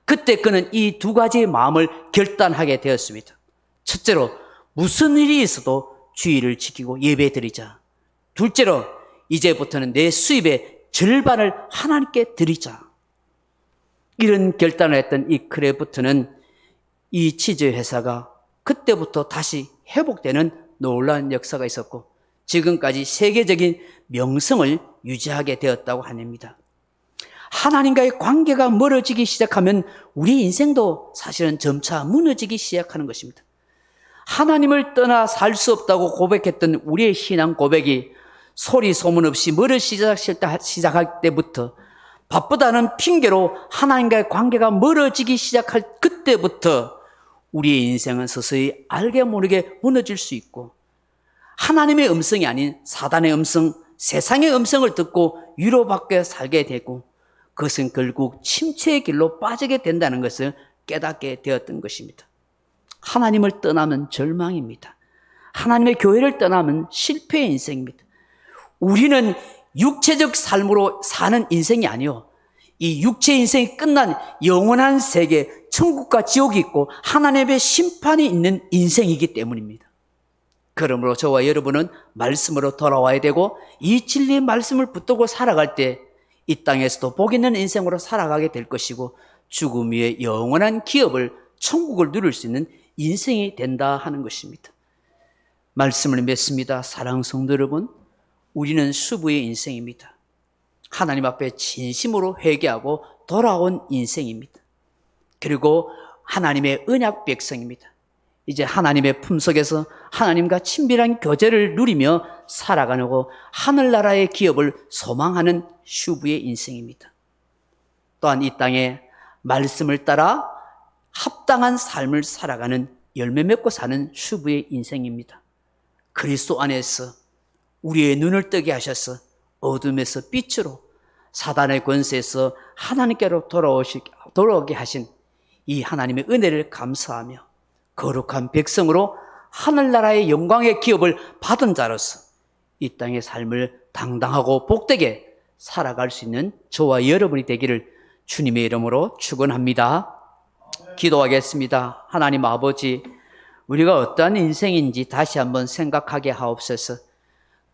그때 그는 이 두 가지의 마음을 결단하게 되었습니다. 첫째로 무슨 일이 있어도 주의를 지키고 예배드리자. 둘째로 이제부터는 내 수입의 절반을 하나님께 드리자. 이런 결단을 했던 이 크래프트는 이 치즈 회사가 그때부터 다시 회복되는 놀라운 역사가 있었고 지금까지 세계적인 명성을 유지하게 되었다고 합니다. 하나님과의 관계가 멀어지기 시작하면 우리 인생도 사실은 점차 무너지기 시작하는 것입니다. 하나님을 떠나 살 수 없다고 고백했던 우리의 신앙 고백이 소리 소문 없이 멀어지기 시작할 때부터 바쁘다는 핑계로 하나님과의 관계가 멀어지기 시작할 그때부터 우리의 인생은 서서히 알게 모르게 무너질 수 있고 하나님의 음성이 아닌 사단의 음성, 세상의 음성을 듣고 위로받게 살게 되고 그것은 결국 침체의 길로 빠지게 된다는 것을 깨닫게 되었던 것입니다. 하나님을 떠나면 절망입니다. 하나님의 교회를 떠나면 실패의 인생입니다. 우리는 육체적 삶으로 사는 인생이 아니요. 이 육체 인생이 끝난 영원한 세계, 천국과 지옥이 있고 하나님의 심판이 있는 인생이기 때문입니다. 그러므로 저와 여러분은 말씀으로 돌아와야 되고 이 진리의 말씀을 붙들고 살아갈 때 이 땅에서도 복 있는 인생으로 살아가게 될 것이고 죽음 위에 영원한 기업을 천국을 누릴 수 있는 인생이 된다 하는 것입니다. 말씀을 맺습니다. 사랑하는 성도 여러분, 우리는 수부의 인생입니다. 하나님 앞에 진심으로 회개하고 돌아온 인생입니다. 그리고 하나님의 언약 백성입니다. 이제 하나님의 품속에서 하나님과 친밀한 교제를 누리며 살아가고 하늘나라의 기업을 소망하는 슈브의 인생입니다. 또한 이 땅에 말씀을 따라 합당한 삶을 살아가는 열매 맺고 사는 슈브의 인생입니다. 그리스도 안에서 우리의 눈을 뜨게 하셔서 어둠에서 빛으로 사단의 권세에서 하나님께로 돌아오게 하신 이 하나님의 은혜를 감사하며 거룩한 백성으로 하늘나라의 영광의 기업을 받은 자로서 이 땅의 삶을 당당하고 복되게 살아갈 수 있는 저와 여러분이 되기를 주님의 이름으로 축원합니다. 기도하겠습니다. 하나님 아버지, 우리가 어떠한 인생인지 다시 한번 생각하게 하옵소서.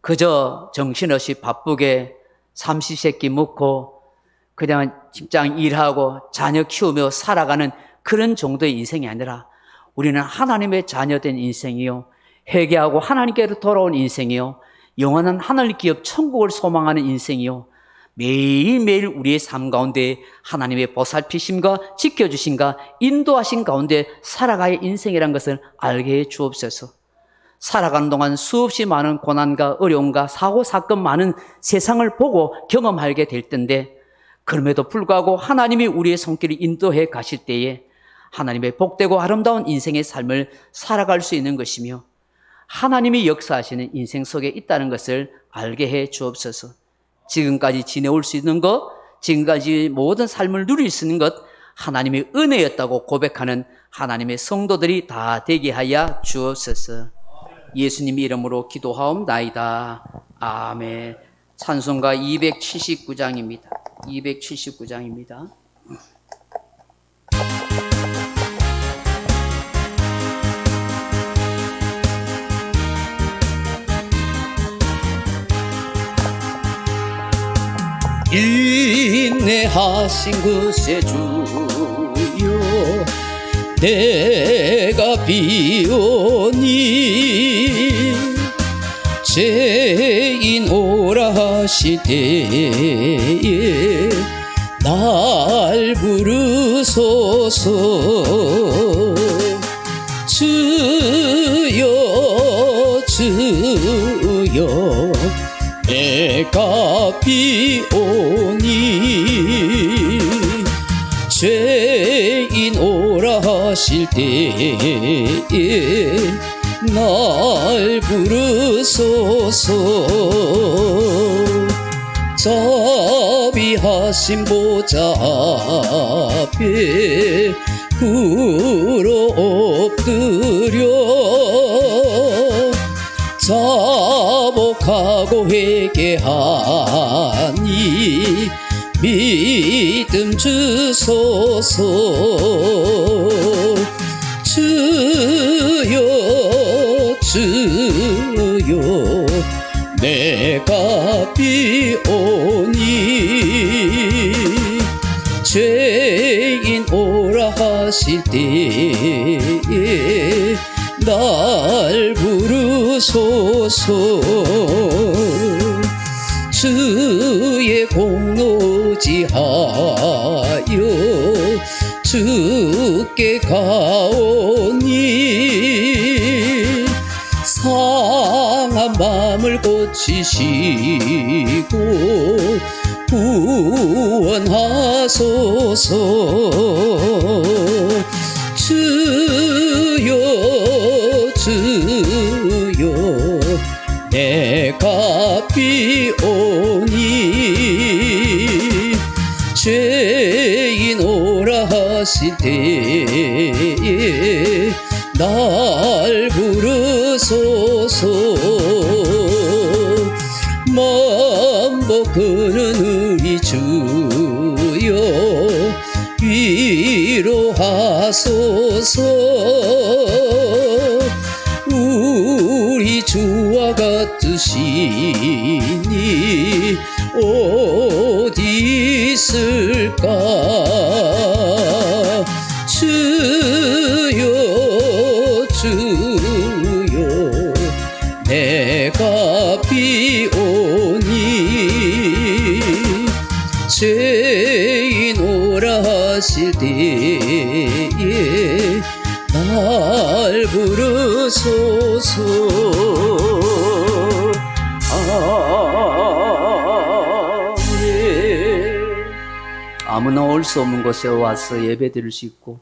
그저 정신없이 바쁘게 삼시세끼 먹고 그냥 직장 일하고 자녀 키우며 살아가는 그런 정도의 인생이 아니라 우리는 하나님의 자녀된 인생이요, 회개하고 하나님께로 돌아온 인생이요, 영원한 하늘 기업 천국을 소망하는 인생이요, 매일매일 우리의 삶 가운데 하나님의 보살피심과 지켜주심과 인도하신 가운데 살아가야 인생이라는 것을 알게 해 주옵소서. 살아가는 동안 수없이 많은 고난과 어려움과 사고 사건 많은 세상을 보고 경험하게 될 텐데, 그럼에도 불구하고 하나님이 우리의 손길을 인도해 가실 때에 하나님의 복되고 아름다운 인생의 삶을 살아갈 수 있는 것이며 하나님이 역사하시는 인생 속에 있다는 것을 알게 해 주옵소서. 지금까지 지내올 수 있는 것, 지금까지 모든 삶을 누릴 수 있는 것, 하나님의 은혜였다고 고백하는 하나님의 성도들이 다 되게 하여 주옵소서. 예수님 이름으로 기도하옵나이다. 아멘. 찬송가 279장입니다. 279장입니다. 인내하신 그새 주여, 내가 비오니 죄인 오라 하실 때에 날 부르소서. 주여 주여 내가 비오니 죄인 오라 하실 때에 날 부르소서. 자비하신 보좌 앞에 굴어 엎드려 자복하고 회개하니 믿음 주소서. 주여 주여 내가 비오니 죄인 오라 하실 때에 날 부르소서. 주의 공로지하여 주께 가오니 상한 마음을 고치시고 구원하소서. 주여 주여 내가 비오니 죄인 오라 하실 때에 날 부르소서. 만복하는 우리 주여 위로하소서. 우리 주와 같으시니 어디 있을까. 주여 주여 내가 비오니 죄인 오라 하실 때에 날 날 부르소서. 아무나 올 수 없는 곳에 와서 예배드릴 수 있고,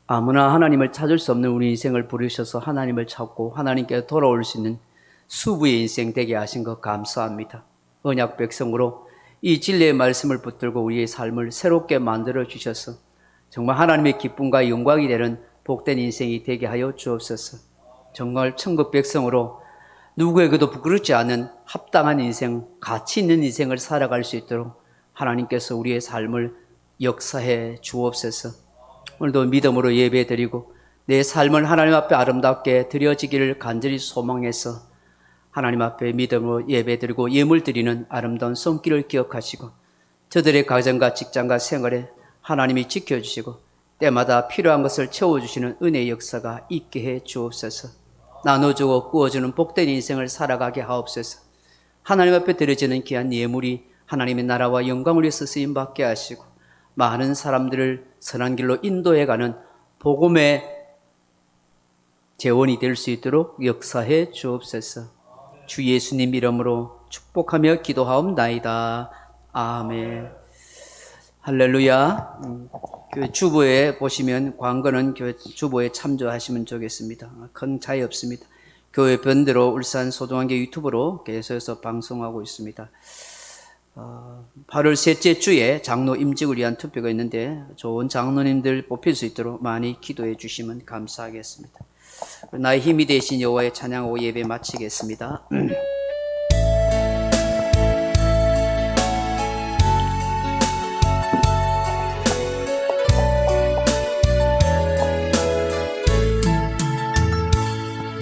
아무나 하나님을 찾을 수 없는 우리 인생을 부르셔서 하나님을 찾고 하나님께 돌아올 수 있는 수부의 인생 되게 하신 것 감사합니다. 언약 백성으로 이 진리의 말씀을 붙들고 우리의 삶을 새롭게 만들어 주셔서 정말 하나님의 기쁨과 영광이 되는 복된 인생이 되게 하여 주옵소서. 정말 천국 백성으로 누구에게도 부끄럽지 않은 합당한 인생, 가치 있는 인생을 살아갈 수 있도록 하나님께서 우리의 삶을 역사해 주옵소서. 오늘도 믿음으로 예배드리고 내 삶을 하나님 앞에 아름답게 드려지기를 간절히 소망해서 하나님 앞에 믿음으로 예배드리고 예물 드리는 아름다운 손길을 기억하시고 저들의 가정과 직장과 생활에 하나님이 지켜주시고 때마다 필요한 것을 채워주시는 은혜의 역사가 있게 해 주옵소서. 나눠주고 구워주는 복된 인생을 살아가게 하옵소서. 하나님 앞에 드려지는 귀한 예물이 하나님의 나라와 영광을 위해서 쓰임받게 하시고 많은 사람들을 선한 길로 인도해가는 복음의 재원이 될 수 있도록 역사해 주옵소서. 주 예수님 이름으로 축복하며 기도하옵나이다. 아멘. 할렐루야. 교회 주보에 보시면 광고는 교회 주보에 참조하시면 좋겠습니다. 큰 차이 없습니다. 교회 변대로 울산 소동환교 유튜브로 계속해서 방송하고 있습니다. 8월 셋째 주에 장로 임직을 위한 투표가 있는데 좋은 장로님들 뽑힐 수 있도록 많이 기도해 주시면 감사하겠습니다. 나의 힘이 되신 여호와의 찬양하고 예배 마치겠습니다.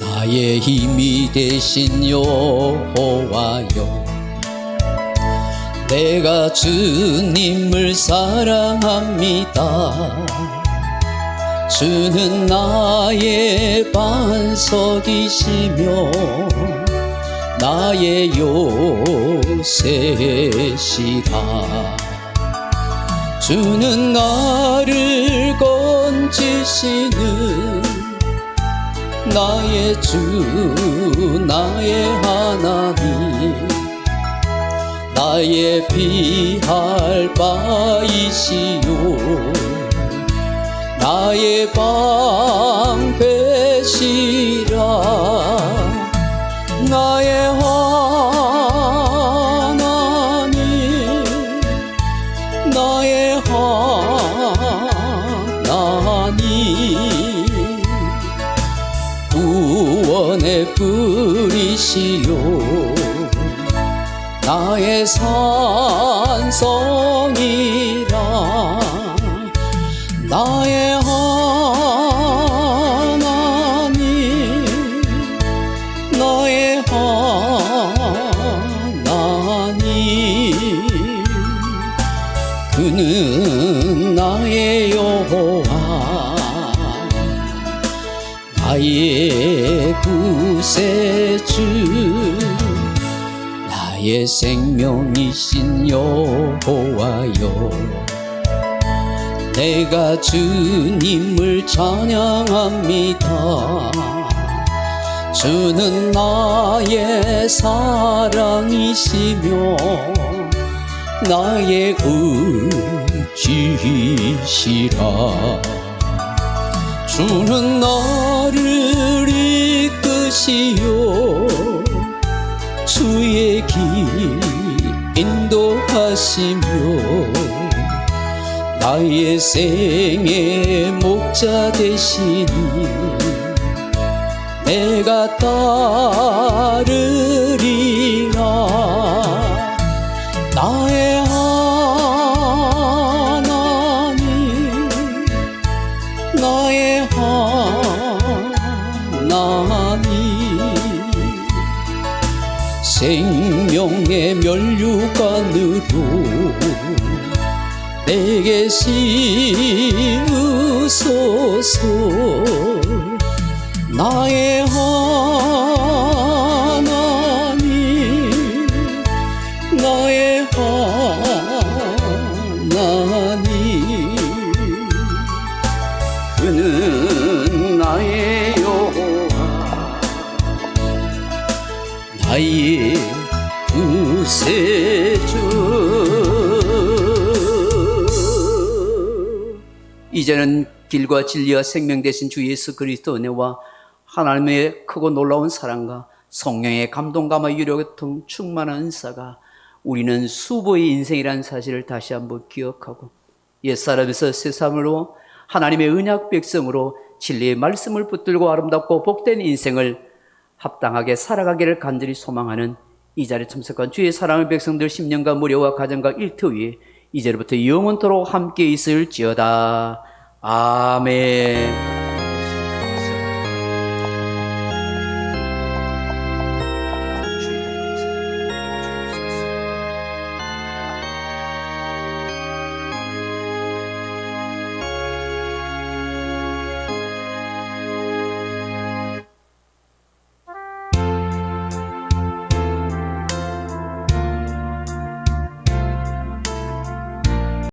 나의 힘이 되신 여호와여, 내가 주님을 사랑합니다. 주는 나의 반석이시며 나의 요새시라. 주는 나를 건지시는 나의 주, 나의 하나님, 나의 피할 바이시요, 나의 방패시라. 나의 하나님, 나의 하나님, 구원의 뿌리시요, 나의 산성이라. 나의 하나님, 나의 하나님, 그는 나의 여호와, 나의 구세주, 나의 생명이신 여호와여, 내가 주님을 찬양합니다. 주는 나의 사랑이시며 나의 의지시라. 주는 나를 이끄시오, 주의 길 인도하시며 나의 생의 목자 되시니 내가 따르리라. 나의 하나님, 나의 하나님, 생명의 면류관으로 내게 씌우소서. 나의 하나님, 나의 하나님, 그는 나의 나의 구세주. 이제는 길과 진리와 생명 되신 주 예수 그리스도 은혜와 하나님의 크고 놀라운 사랑과 성령의 감동감화 유료교통 충만한 은사가 우리는 수보의 인생이라는 사실을 다시 한번 기억하고 옛사람에서 새사람으로 하나님의 언약 백성으로 진리의 말씀을 붙들고 아름답고 복된 인생을 합당하게 살아가기를 간절히 소망하는 이 자리에 참석한 주의 사랑의 백성들 10년간 무료와 가정과 일터 위에 이제부터 영원토록 함께 있을지어다. 아멘.